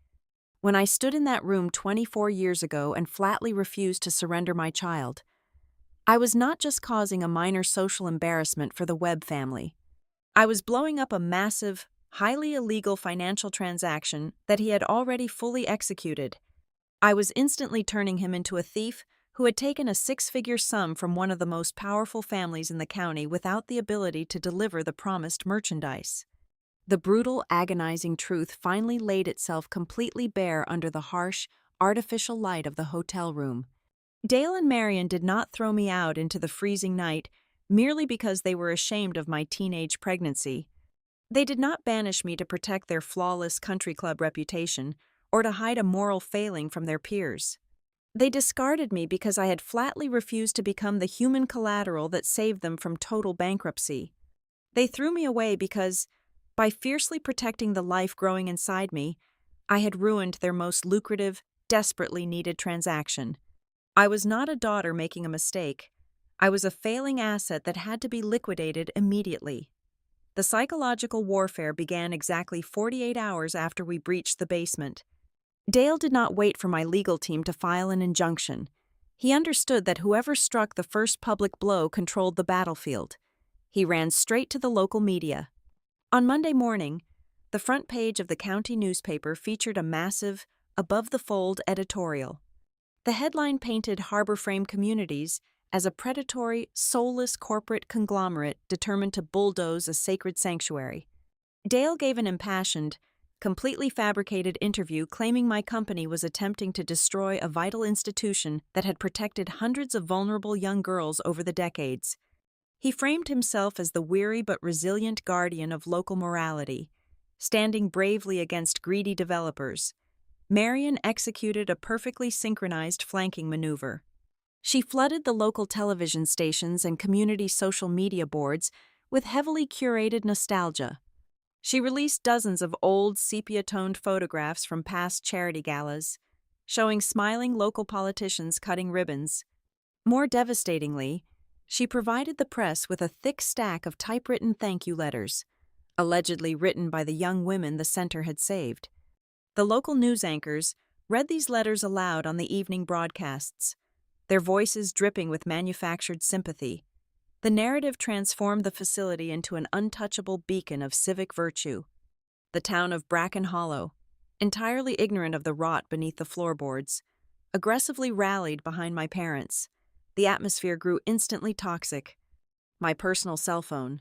When I stood in that room 24 years ago and flatly refused to surrender my child, I was not just causing a minor social embarrassment for the Webb family. I was blowing up a massive, highly illegal financial transaction that he had already fully executed. I was instantly turning him into a thief who had taken a 6-figure sum from one of the most powerful families in the county without the ability to deliver the promised merchandise. The brutal, agonizing truth finally laid itself completely bare under the harsh, artificial light of the hotel room. Dale and Marion did not throw me out into the freezing night merely because they were ashamed of my teenage pregnancy. They did not banish me to protect their flawless country club reputation or to hide a moral failing from their peers. They discarded me because I had flatly refused to become the human collateral that saved them from total bankruptcy. They threw me away because, by fiercely protecting the life growing inside me, I had ruined their most lucrative, desperately needed transaction. I was not a daughter making a mistake. I was a failing asset that had to be liquidated immediately. The psychological warfare began exactly 48 hours after we breached the basement. Dale did not wait for my legal team to file an injunction. He understood that whoever struck the first public blow controlled the battlefield. He ran straight to the local media. On Monday morning, the front page of the county newspaper featured a massive, above-the-fold editorial. The headline painted Harbor Frame Communities as a predatory, soulless corporate conglomerate determined to bulldoze a sacred sanctuary. Dale gave an impassioned, completely fabricated interview claiming my company was attempting to destroy a vital institution that had protected hundreds of vulnerable young girls over the decades. He framed himself as the weary but resilient guardian of local morality, standing bravely against greedy developers. Marion executed a perfectly synchronized flanking maneuver. She flooded the local television stations and community social media boards with heavily curated nostalgia. She released dozens of old, sepia-toned photographs from past charity galas, showing smiling local politicians cutting ribbons. More devastatingly, she provided the press with a thick stack of typewritten thank you letters, allegedly written by the young women the center had saved. The local news anchors read these letters aloud on the evening broadcasts, their voices dripping with manufactured sympathy. The narrative transformed the facility into an untouchable beacon of civic virtue. The town of Bracken Hollow, entirely ignorant of the rot beneath the floorboards, aggressively rallied behind my parents. The atmosphere grew instantly toxic. My personal cell phone,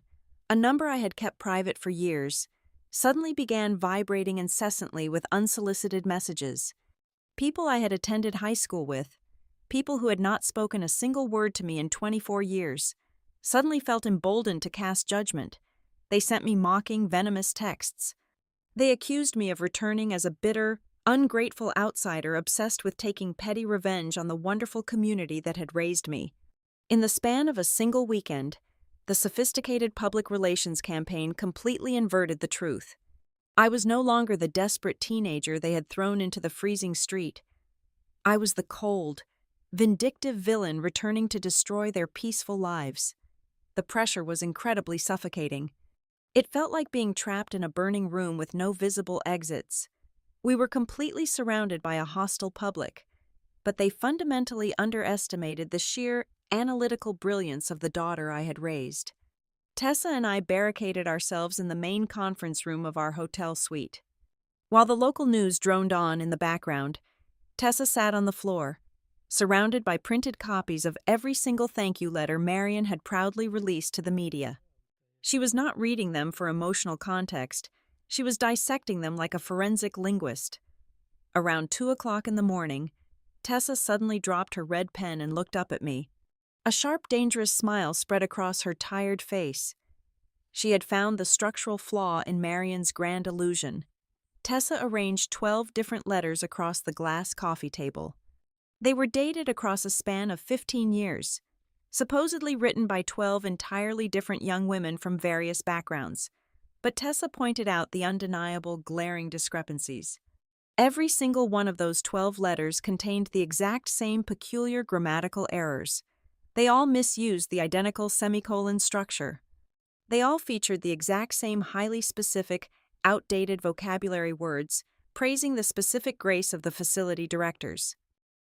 a number I had kept private for years, suddenly began vibrating incessantly with unsolicited messages. People I had attended high school with, people who had not spoken a single word to me in 24 years, suddenly felt emboldened to cast judgment. They sent me mocking, venomous texts. They accused me of returning as a bitter, ungrateful outsider obsessed with taking petty revenge on the wonderful community that had raised me. In the span of a single weekend, the sophisticated public relations campaign completely inverted the truth. I was no longer the desperate teenager they had thrown into the freezing street. I was the cold, vindictive villain returning to destroy their peaceful lives. The pressure was incredibly suffocating. It felt like being trapped in a burning room with no visible exits. We were completely surrounded by a hostile public, but they fundamentally underestimated the sheer analytical brilliance of the daughter I had raised. Tessa and I barricaded ourselves in the main conference room of our hotel suite. While the local news droned on in the background, Tessa sat on the floor, surrounded by printed copies of every single thank you letter Marion had proudly released to the media. She was not reading them for emotional context, she was dissecting them like a forensic linguist. Around 2 o'clock in the morning, Tessa suddenly dropped her red pen and looked up at me. A sharp, dangerous smile spread across her tired face. She had found the structural flaw in Marion's grand illusion. Tessa arranged 12 different letters across the glass coffee table. They were dated across a span of 15 years, supposedly written by 12 entirely different young women from various backgrounds. But Tessa pointed out the undeniable, glaring discrepancies. Every single one of those 12 letters contained the exact same peculiar grammatical errors. They all misused the identical semicolon structure. They all featured the exact same highly specific, outdated vocabulary words, praising the specific grace of the facility directors.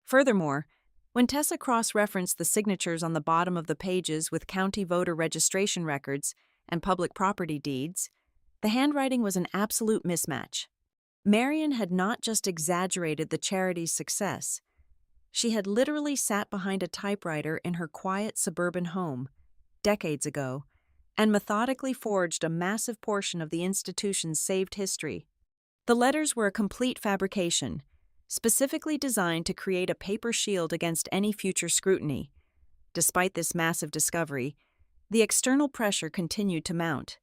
Furthermore, when Tessa cross-referenced the signatures on the bottom of the pages with county voter registration records and public property deeds, the handwriting was an absolute mismatch. Marion had not just exaggerated the charity's success. She had literally sat behind a typewriter in her quiet suburban home, decades ago, and methodically forged a massive portion of the institution's saved history. The letters were a complete fabrication, specifically designed to create a paper shield against any future scrutiny. Despite this massive discovery, the external pressure continued to mount.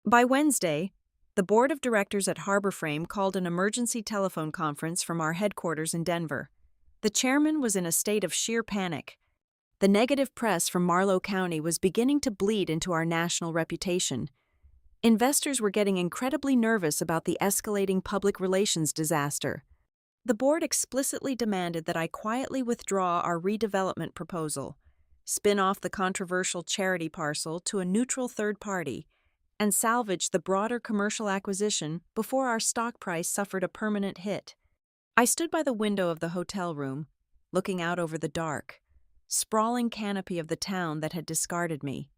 By Wednesday, the board of directors at Harborframe called an emergency telephone conference from our headquarters in Denver. The chairman was in a state of sheer panic. The negative press from Marlow County was beginning to bleed into our national reputation. Investors were getting incredibly nervous about the escalating public relations disaster. The board explicitly demanded that I quietly withdraw our redevelopment proposal, spin off the controversial charity parcel to a neutral third party, and salvage the broader commercial acquisition before our stock price suffered a permanent hit. I stood by the window of the hotel room, looking out over the dark, sprawling canopy of the town that had discarded me.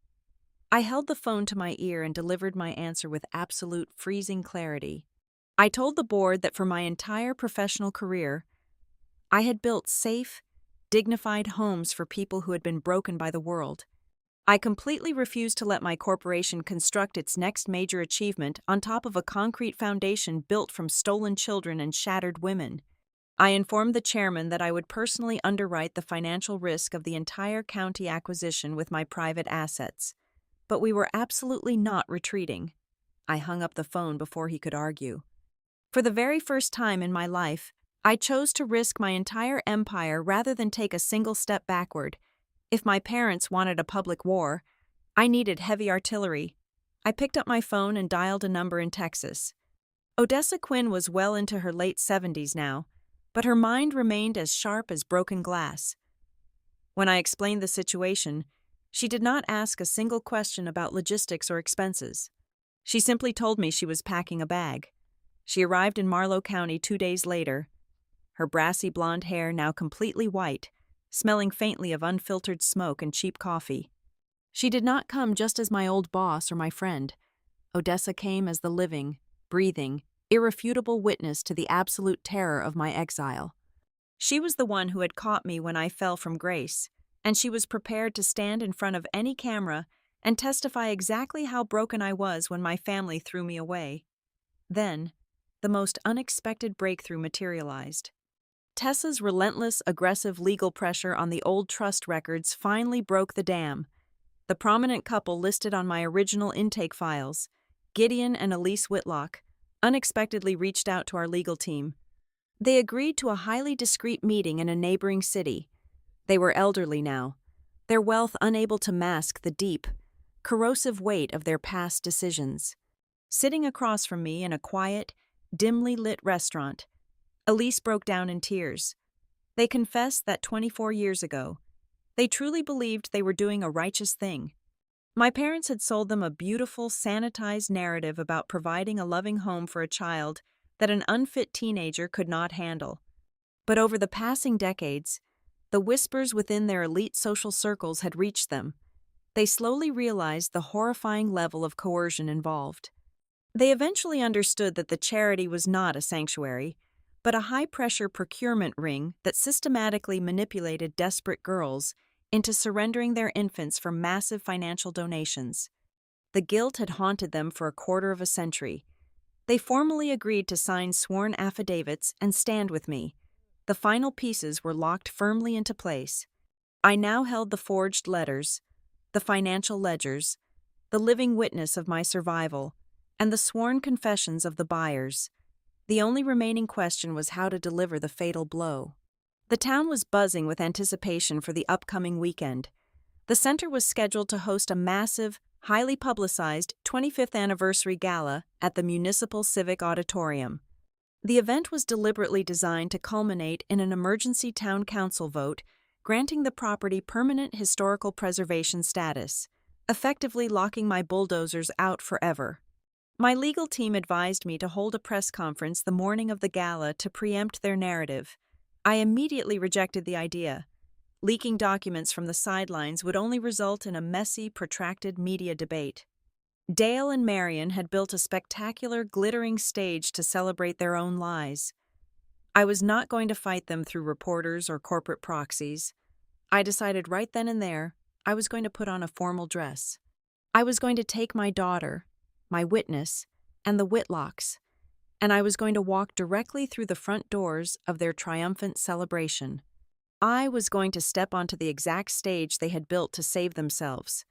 I held the phone to my ear and delivered my answer with absolute freezing clarity. I told the board that for my entire professional career, I had built safe, dignified homes for people who had been broken by the world. I completely refused to let my corporation construct its next major achievement on top of a concrete foundation built from stolen children and shattered women. I informed the chairman that I would personally underwrite the financial risk of the entire county acquisition with my private assets. But we were absolutely not retreating. I hung up the phone before he could argue. For the very first time in my life, I chose to risk my entire empire rather than take a single step backward. If my parents wanted a public war, I needed heavy artillery. I picked up my phone and dialed a number in Texas. Odessa Quinn was well into her late 70s now, but her mind remained as sharp as broken glass. When I explained the situation, she did not ask a single question about logistics or expenses. She simply told me she was packing a bag. She arrived in Marlow County 2 days later, her brassy blonde hair now completely white, smelling faintly of unfiltered smoke and cheap coffee. She did not come just as my old boss or my friend. Odessa came as the living, breathing, irrefutable witness to the absolute terror of my exile. She was the one who had caught me when I fell from grace, and she was prepared to stand in front of any camera and testify exactly how broken I was when my family threw me away. Then, the most unexpected breakthrough materialized. Tessa's relentless, aggressive legal pressure on the old trust records finally broke the dam. The prominent couple listed on my original intake files, Gideon and Elise Whitlock, unexpectedly reached out to our legal team. They agreed to a highly discreet meeting in a neighboring city. They were elderly now, their wealth unable to mask the deep, corrosive weight of their past decisions. Sitting across from me in a quiet, dimly lit restaurant, Elise broke down in tears. They confessed that 24 years ago, they truly believed they were doing a righteous thing. My parents had sold them a beautiful, sanitized narrative about providing a loving home for a child that an unfit teenager could not handle. But over the passing decades, the whispers within their elite social circles had reached them. They slowly realized the horrifying level of coercion involved. They eventually understood that the charity was not a sanctuary, but a high-pressure procurement ring that systematically manipulated desperate girls into surrendering their infants for massive financial donations. The guilt had haunted them for a quarter of a century. They formally agreed to sign sworn affidavits and stand with me. The final pieces were locked firmly into place. I now held the forged letters, the financial ledgers, the living witness of my survival, and the sworn confessions of the buyers. The only remaining question was how to deliver the fatal blow. The town was buzzing with anticipation for the upcoming weekend. The center was scheduled to host a massive, highly publicized 25th anniversary gala at the Municipal Civic Auditorium. The event was deliberately designed to culminate in an emergency town council vote granting the property permanent historical preservation status, effectively locking my bulldozers out forever. My legal team advised me to hold a press conference the morning of the gala to preempt their narrative. I immediately rejected the idea. Leaking documents from the sidelines would only result in a messy, protracted media debate. Dale and Marion had built a spectacular, glittering stage to celebrate their own lies. I was not going to fight them through reporters or corporate proxies. I decided right then and there I was going to put on a formal dress. I was going to take my daughter, my witness, and the Whitlocks, and I was going to walk directly through the front doors of their triumphant celebration. I was going to step onto the exact stage they had built to save themselves,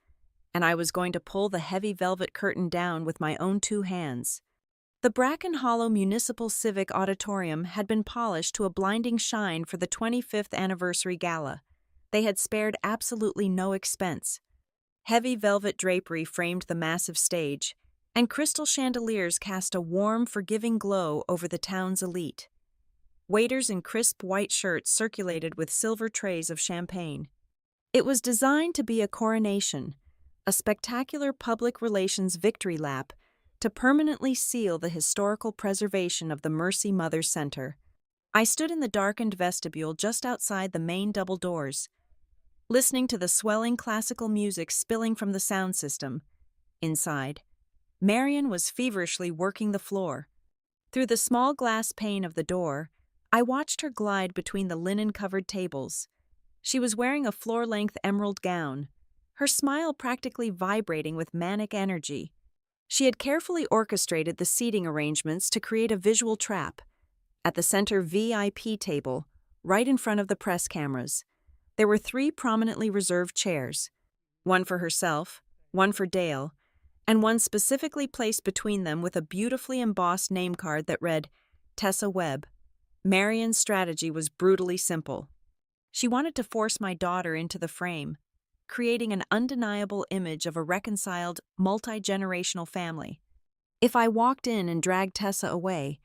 and I was going to pull the heavy velvet curtain down with my own two hands. The Bracken Hollow Municipal Civic Auditorium had been polished to a blinding shine for the 25th anniversary gala. They had spared absolutely no expense. Heavy velvet drapery framed the massive stage, and crystal chandeliers cast a warm, forgiving glow over the town's elite. Waiters in crisp white shirts circulated with silver trays of champagne. It was designed to be a coronation, a spectacular public relations victory lap to permanently seal the historical preservation of the Mercy Mother Center. I stood in the darkened vestibule just outside the main double doors, listening to the swelling classical music spilling from the sound system. Inside, Marion was feverishly working the floor. Through the small glass pane of the door, I watched her glide between the linen-covered tables. She was wearing a floor-length emerald gown, her smile practically vibrating with manic energy. She had carefully orchestrated the seating arrangements to create a visual trap. At the center VIP table, right in front of the press cameras, there were 3 prominently reserved chairs, one for herself, one for Dale, and one specifically placed between them with a beautifully embossed name card that read, Tessa Webb. Marion's strategy was brutally simple. She wanted to force my daughter into the frame, creating an undeniable image of a reconciled, multi-generational family. If I walked in and dragged Tessa away,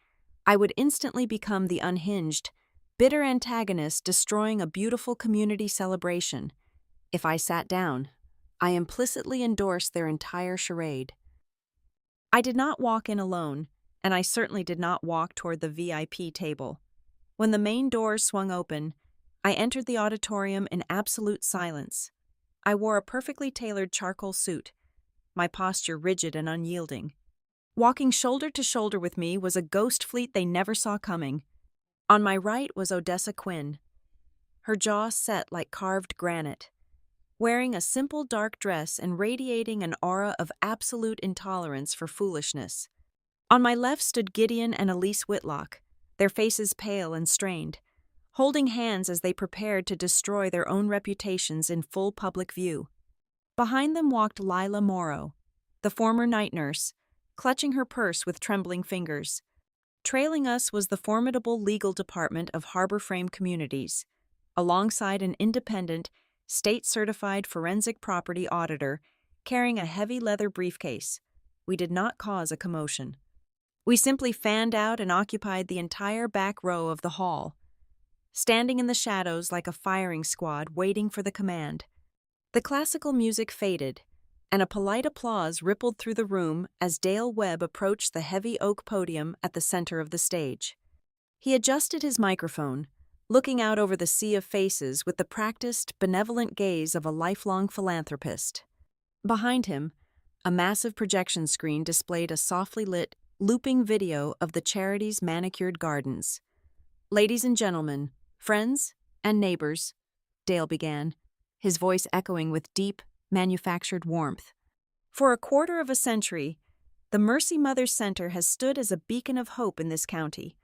I would instantly become the unhinged, bitter antagonist destroying a beautiful community celebration. If I sat down, I implicitly endorsed their entire charade. I did not walk in alone, and I certainly did not walk toward the VIP table. When the main doors swung open, I entered the auditorium in absolute silence. I wore a perfectly tailored charcoal suit, my posture rigid and unyielding. Walking shoulder to shoulder with me was a ghost fleet they never saw coming. On my right was Odessa Quinn, her jaw set like carved granite, wearing a simple dark dress and radiating an aura of absolute intolerance for foolishness. On my left stood Gideon and Elise Whitlock, their faces pale and strained, holding hands as they prepared to destroy their own reputations in full public view. Behind them walked Lila Morrow, the former night nurse, clutching her purse with trembling fingers. Trailing us was the formidable legal department of Harbor Frame Communities, alongside an independent, state-certified forensic property auditor carrying a heavy leather briefcase. We did not cause a commotion. We simply fanned out and occupied the entire back row of the hall, standing in the shadows like a firing squad waiting for the command. The classical music faded, and a polite applause rippled through the room as Dale Webb approached the heavy oak podium at the center of the stage. He adjusted his microphone, looking out over the sea of faces with the practiced, benevolent gaze of a lifelong philanthropist. Behind him, a massive projection screen displayed a softly lit, looping video of the charity's manicured gardens. "Ladies and gentlemen, friends and neighbors," Dale began, his voice echoing with deep, manufactured warmth. "For a quarter of a century, the Mercy Mothers Center has stood as a beacon of hope in this county.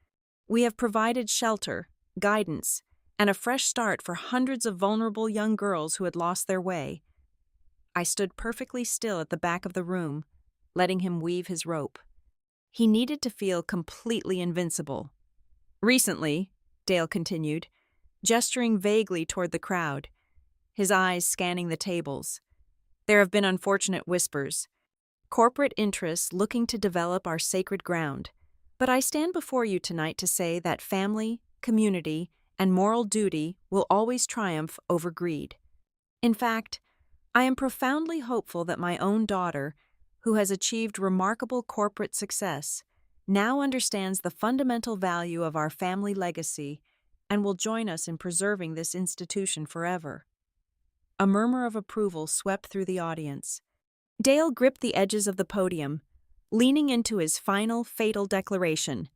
We have provided shelter, guidance, and a fresh start for hundreds of vulnerable young girls who had lost their way." I stood perfectly still at the back of the room, letting him weave his rope. He needed to feel completely invincible. "Recently," Dale continued, gesturing vaguely toward the crowd, his eyes scanning the tables, "there have been unfortunate whispers, corporate interests looking to develop our sacred ground. But I stand before you tonight to say that family, community, and moral duty will always triumph over greed. In fact, I am profoundly hopeful that my own daughter, who has achieved remarkable corporate success, now understands the fundamental value of our family legacy and will join us in preserving this institution forever." A murmur of approval swept through the audience. Dale gripped the edges of the podium, leaning into his final, fatal declaration.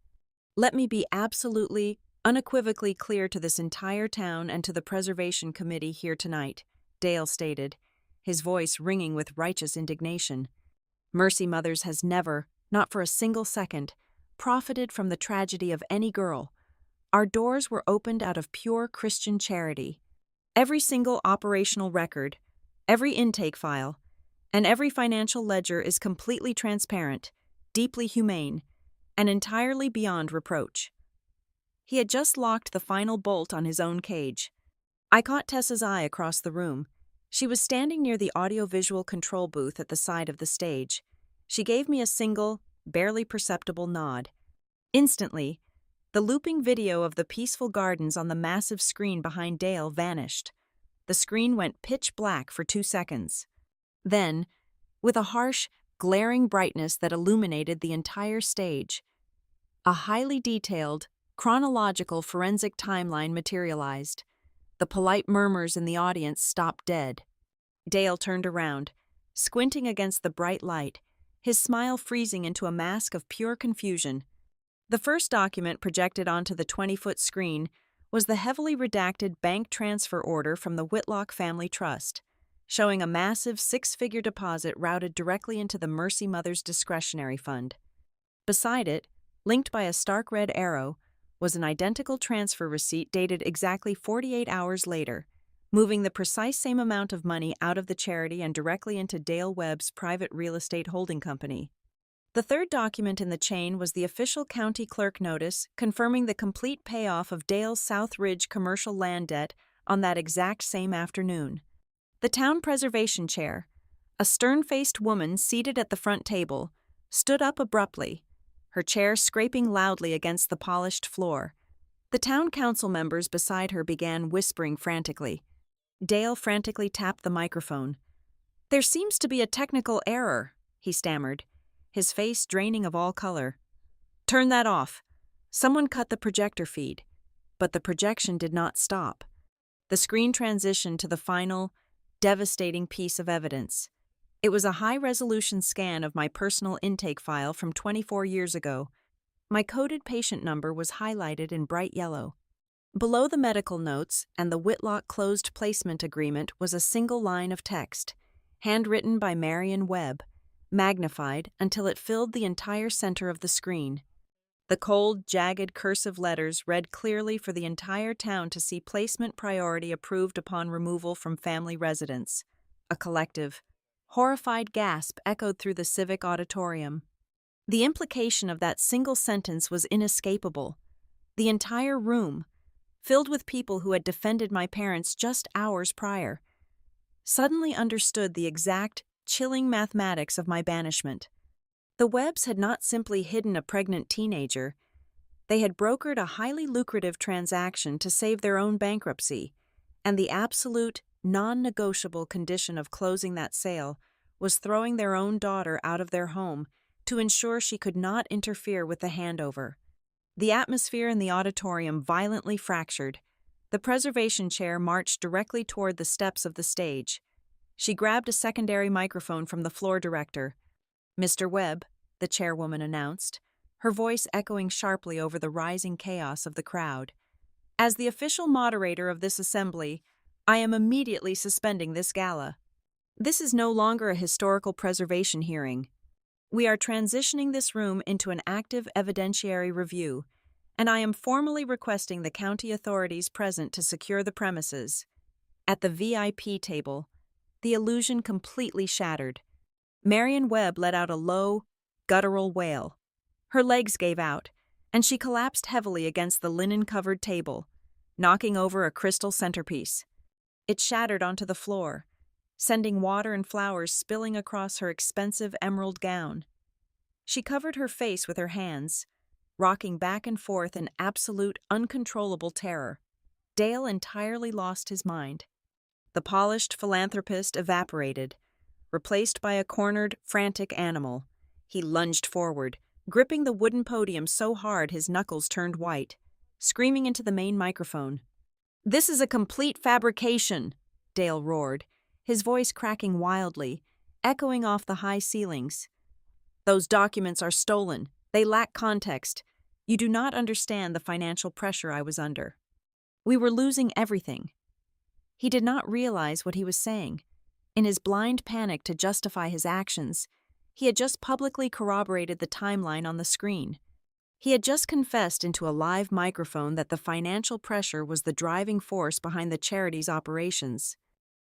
"Let me be absolutely, unequivocally clear to this entire town and to the Preservation Committee here tonight," Dale stated, his voice ringing with righteous indignation. "Mercy Mothers has never, not for a single second, profited from the tragedy of any girl. Our doors were opened out of pure Christian charity. Every single operational record, every intake file, and every financial ledger is completely transparent, deeply humane, and entirely beyond reproach." He had just locked the final bolt on his own cage. I caught Tessa's eye across the room. She was standing near the audiovisual control booth at the side of the stage. She gave me a single, barely perceptible nod. Instantly, the looping video of the peaceful gardens on the massive screen behind Dale vanished. The screen went pitch black for 2 seconds. Then, with a harsh, glaring brightness that illuminated the entire stage, a highly detailed, chronological forensic timeline materialized. The polite murmurs in the audience stopped dead. Dale turned around, squinting against the bright light, his smile freezing into a mask of pure confusion. The first document projected onto the 20-foot screen was the heavily redacted bank transfer order from the Whitlock Family Trust, showing a massive 6-figure deposit routed directly into the Mercy Mothers Discretionary Fund. Beside it, linked by a stark red arrow, was an identical transfer receipt dated exactly 48 hours later, moving the precise same amount of money out of the charity and directly into Dale Webb's private real estate holding company. The third document in the chain was the official county clerk notice confirming the complete payoff of Dale's South Ridge commercial land debt on that exact same afternoon. The town preservation chair, a stern-faced woman seated at the front table, stood up abruptly, her chair scraping loudly against the polished floor. The town council members beside her began whispering frantically. Dale frantically tapped the microphone. "There seems to be a technical error," he stammered, his face draining of all color. "Turn that off." Someone cut the projector feed, but the projection did not stop. The screen transitioned to the final, devastating piece of evidence. It was a high-resolution scan of my personal intake file from 24 years ago. My coded patient number was highlighted in bright yellow. Below the medical notes and the Whitlock closed placement agreement was a single line of text, handwritten by Marion Webb, magnified until it filled the entire center of the screen. The cold, jagged cursive letters read clearly for the entire town to see: placement priority approved upon removal from family residence. A collective, horrified gasp echoed through the civic auditorium. The implication of that single sentence was inescapable. The entire room, filled with people who had defended my parents just hours prior, suddenly understood the exact, chilling mathematics of my banishment. The Webbs had not simply hidden a pregnant teenager. They had brokered a highly lucrative transaction to save their own bankruptcy, and the absolute, non-negotiable condition of closing that sale was throwing their own daughter out of their home to ensure she could not interfere with the handover. The atmosphere in the auditorium violently fractured. The preservation chair marched directly toward the steps of the stage. She grabbed a secondary microphone from the floor director. "Mr. Webb," the chairwoman announced, her voice echoing sharply over the rising chaos of the crowd. "As the official moderator of this assembly, I am immediately suspending this gala. This is no longer a historical preservation hearing. We are transitioning this room into an active evidentiary review, and I am formally requesting the county authorities present to secure the premises." At the VIP table, the illusion completely shattered. Marion Webb let out a low, guttural wail. Her legs gave out, and she collapsed heavily against the linen-covered table, knocking over a crystal centerpiece. It shattered onto the floor, sending water and flowers spilling across her expensive emerald gown. She covered her face with her hands, rocking back and forth in absolute, uncontrollable terror. Dale entirely lost his mind. The polished philanthropist evaporated, replaced by a cornered, frantic animal. He lunged forward, gripping the wooden podium so hard his knuckles turned white, screaming into the main microphone. "This is a complete fabrication," Dale roared, his voice cracking wildly, echoing off the high ceilings. "Those documents are stolen. They lack context. You do not understand the financial pressure I was under. We were losing everything." He did not realize what he was saying. In his blind panic to justify his actions, he had just publicly corroborated the timeline on the screen. He had just confessed into a live microphone that the financial pressure was the driving force behind the charity's operations.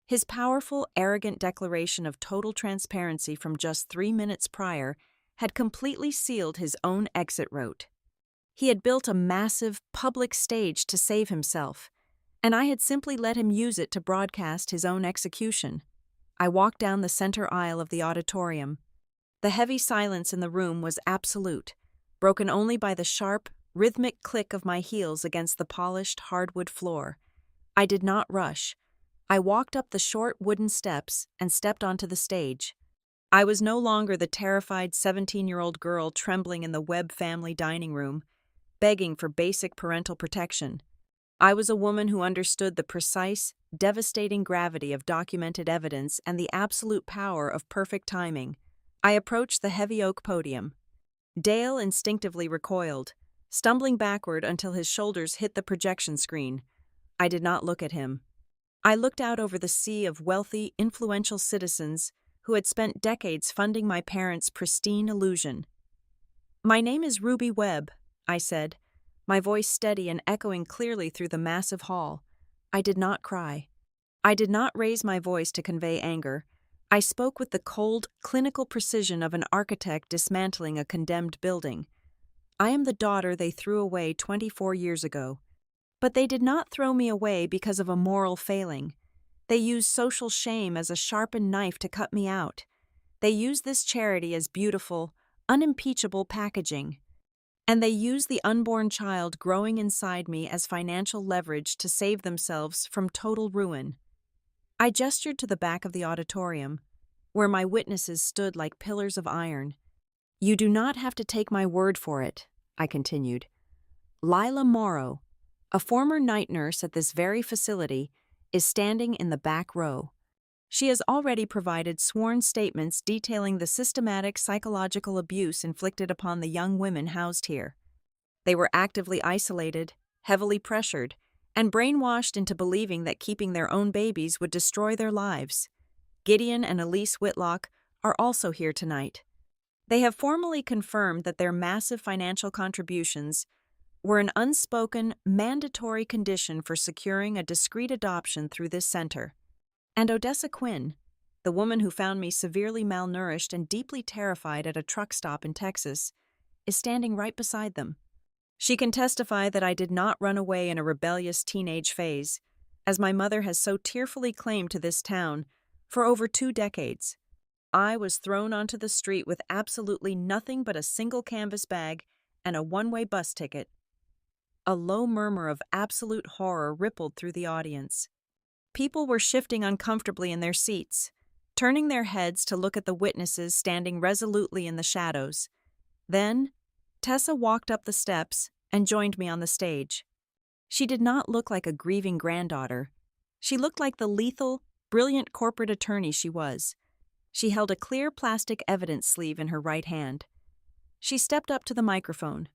His powerful, arrogant declaration of total transparency from just 3 minutes prior had completely sealed his own exit route. He had built a massive, public stage to save himself, and I had simply let him use it to broadcast his own execution. I walked down the center aisle of the auditorium. The heavy silence in the room was absolute, broken only by the sharp, rhythmic click of my heels against the polished hardwood floor. I did not rush. I walked up the short wooden steps and stepped onto the stage. I was no longer the terrified 17-year-old girl trembling in the Webb family dining room, begging for basic parental protection. I was a woman who understood the precise, devastating gravity of documented evidence and the absolute power of perfect timing. I approached the heavy oak podium. Dale instinctively recoiled, stumbling backward until his shoulders hit the projection screen. I did not look at him. I looked out over the sea of wealthy, influential citizens who had spent decades funding my parents' pristine illusion. "My name is Ruby Webb," I said, my voice steady and echoing clearly through the massive hall. I did not cry. I did not raise my voice to convey anger. I spoke with the cold, clinical precision of an architect dismantling a condemned building. "I am the daughter they threw away 24 years ago. But they did not throw me away because of a moral failing. They used social shame as a sharpened knife to cut me out. They used this charity as beautiful, unimpeachable packaging. And they used the unborn child growing inside me as financial leverage to save themselves from total ruin." I gestured to the back of the auditorium, where my witnesses stood like pillars of iron. "You do not have to take my word for it," I continued. "Lila Morrow, a former night nurse at this very facility, is standing in the back row. She has already provided sworn statements detailing the systematic psychological abuse inflicted upon the young women housed here. They were actively isolated, heavily pressured, and brainwashed into believing that keeping their own babies would destroy their lives. Gideon and Elise Whitlock are also here tonight. They have formally confirmed that their massive financial contributions were an unspoken, mandatory condition for securing a discreet adoption through this center. And Odessa Quinn, the woman who found me severely malnourished and deeply terrified at a truck stop in Texas, is standing right beside them. She can testify that I did not run away in a rebellious teenage phase, as my mother has so tearfully claimed to this town for over 2 decades. I was thrown onto the street with absolutely nothing but a single canvas bag and a one-way bus ticket. A low murmur of absolute horror rippled through the audience. People were shifting uncomfortably in their seats, turning their heads to look at the witnesses standing resolutely in the shadows. Then, Tessa walked up the steps and joined me on the stage. She did not look like a grieving granddaughter. She looked like the lethal, brilliant corporate attorney she was. She held a clear plastic evidence sleeve in her right hand. She stepped up to the microphone.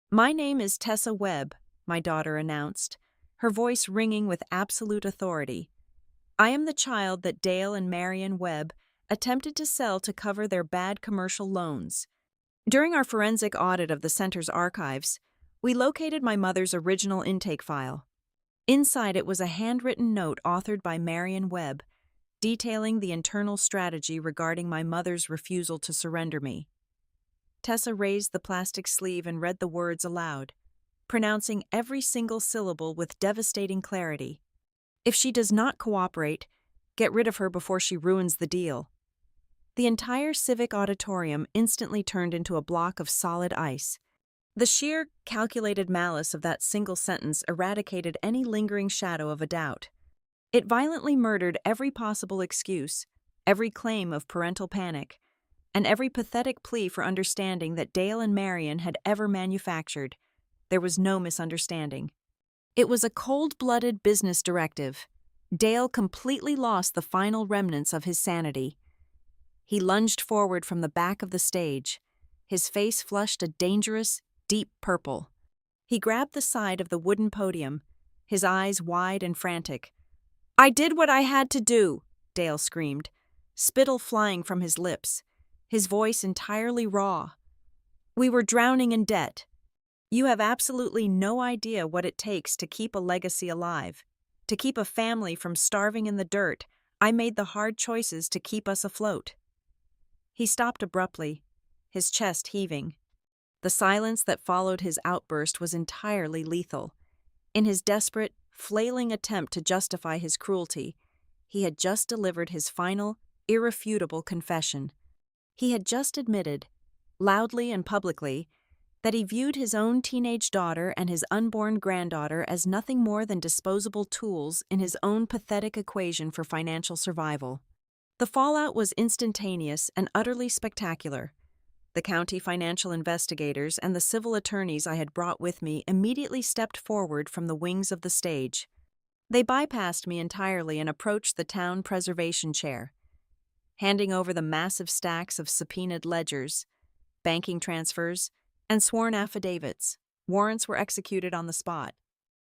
"My name is Tessa Webb," my daughter announced, her voice ringing with absolute authority. "I am the child that Dale and Marion Webb attempted to sell to cover their bad commercial loans. During our forensic audit of the center's archives, we located my mother's original intake file. Inside it was a handwritten note authored by Marion Webb, detailing the internal strategy regarding my mother's refusal to surrender me." Tessa raised the plastic sleeve and read the words aloud, pronouncing every single syllable with devastating clarity. "If she does not cooperate, get rid of her before she ruins the deal." The entire civic auditorium instantly turned into a block of solid ice. The sheer, calculated malice of that single sentence eradicated any lingering shadow of a doubt. It violently murdered every possible excuse, every claim of parental panic, and every pathetic plea for understanding that Dale and Marion had ever manufactured. There was no misunderstanding. It was a cold-blooded business directive. Dale completely lost the final remnants of his sanity. He lunged forward from the back of the stage, his face flushed a dangerous, deep purple. He grabbed the side of the wooden podium, his eyes wide and frantic. "I did what I had to do," Dale screamed, spittle flying from his lips, his voice entirely raw. "We were drowning in debt. You have absolutely no idea what it takes to keep a legacy alive, to keep a family from starving in the dirt. I made the hard choices to keep us afloat." He stopped abruptly, his chest heaving. The silence that followed his outburst was entirely lethal. In his desperate, flailing attempt to justify his cruelty, he had just delivered his final, irrefutable confession. He had just admitted, loudly and publicly, that he viewed his own teenage daughter and his unborn granddaughter as nothing more than disposable tools in his own pathetic equation for financial survival. The fallout was instantaneous and utterly spectacular. The county financial investigators and the civil attorneys I had brought with me immediately stepped forward from the wings of the stage. They bypassed me entirely and approached the town preservation chair, handing over the massive stacks of subpoenaed ledgers, banking transfers, and sworn affidavits. Warrants were executed on the spot.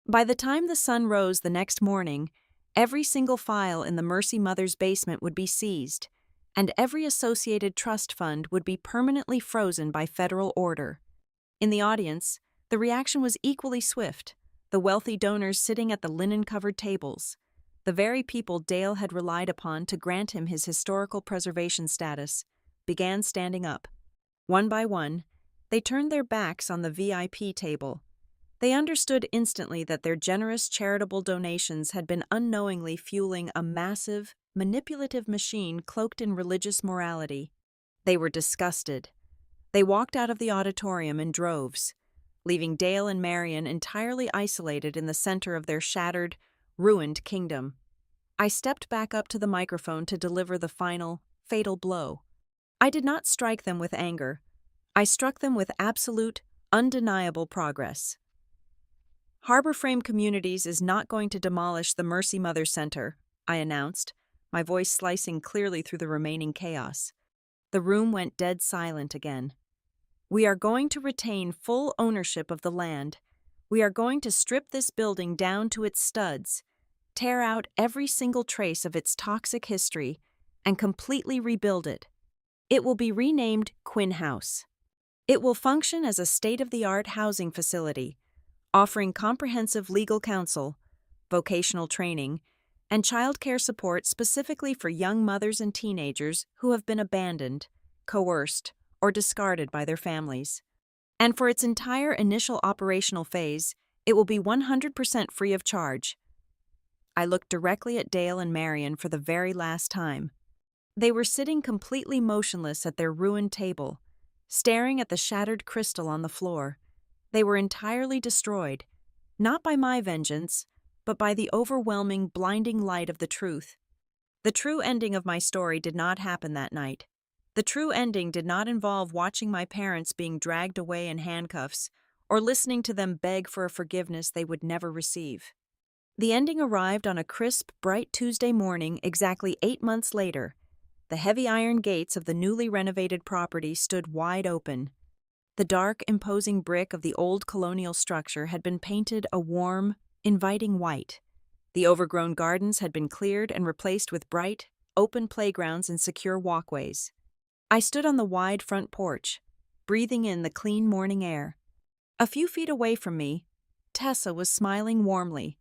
By the time the sun rose the next morning, every single file in the Mercy Mother's basement would be seized, and every associated trust fund would be permanently frozen by federal order. In the audience, the reaction was equally swift, the wealthy donors sitting at the linen-covered tables, the very people Dale had relied upon to grant him his historical preservation status, began standing up. One by one, they turned their backs on the VIP table. They understood instantly that their generous charitable donations had been unknowingly fueling a massive, manipulative machine cloaked in religious morality. They were disgusted. They walked out of the auditorium in droves, leaving Dale and Marion entirely isolated in the center of their shattered, ruined kingdom. I stepped back up to the microphone to deliver the final, fatal blow. I did not strike them with anger. I struck them with absolute, undeniable progress. Harbor Frame Communities is not going to demolish the Mercy Mother Center, I announced, my voice slicing clearly through the remaining chaos. The room went dead silent again. "We are going to retain full ownership of the land. We are going to strip this building down to its studs, tear out every single trace of its toxic history, and completely rebuild it. It will be renamed Quinn House. It will function as a state-of-the-art housing facility, offering comprehensive legal counsel, vocational training, and childcare support specifically for young mothers and teenagers who have been abandoned, coerced, or discarded by their families. And for its entire initial operational phase, it will be 100% free of charge." I looked directly at Dale and Marion for the very last time. They were sitting completely motionless at their ruined table, staring at the shattered crystal on the floor. They were entirely destroyed, not by my vengeance, but by the overwhelming, blinding light of the truth. The true ending of my story did not happen that night. The true ending did not involve watching my parents being dragged away in handcuffs or listening to them beg for a forgiveness they would never receive. The ending arrived on a crisp, bright Tuesday morning exactly 8 months later. The heavy iron gates of the newly renovated property stood wide open. The dark, imposing brick of the old colonial structure had been painted a warm, inviting white. The overgrown gardens had been cleared and replaced with bright, open playgrounds and secure walkways. I stood on the wide front porch, breathing in the clean morning air. A few feet away from me, Tessa was smiling warmly,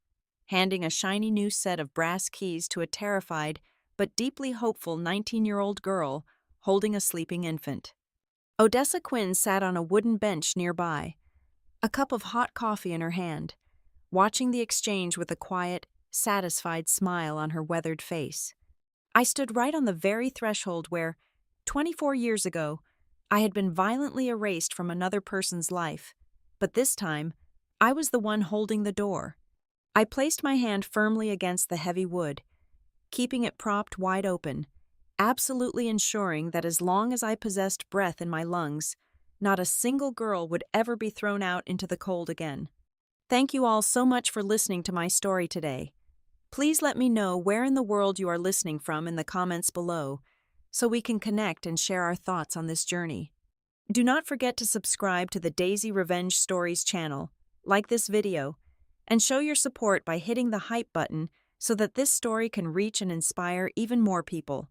handing a shiny new set of brass keys to a terrified but deeply hopeful 19-year-old girl holding a sleeping infant. Odessa Quinn sat on a wooden bench nearby, a cup of hot coffee in her hand, watching the exchange with a quiet, satisfied smile on her weathered face. I stood right on the very threshold where, 24 years ago, I had been violently erased from another person's life, but this time, I was the one holding the door. I placed my hand firmly against the heavy wood, keeping it propped wide open, absolutely ensuring that as long as I possessed breath in my lungs, not a single girl would ever be thrown out into the cold again. Thank you all so much for listening to my story today. Please let me know where in the world you are listening from in the comments below, so we can connect and share our thoughts on this journey. Do not forget to subscribe to the Daisy Revenge Stories channel, like this video, and show your support by hitting the hype button so that this story can reach and inspire even more people.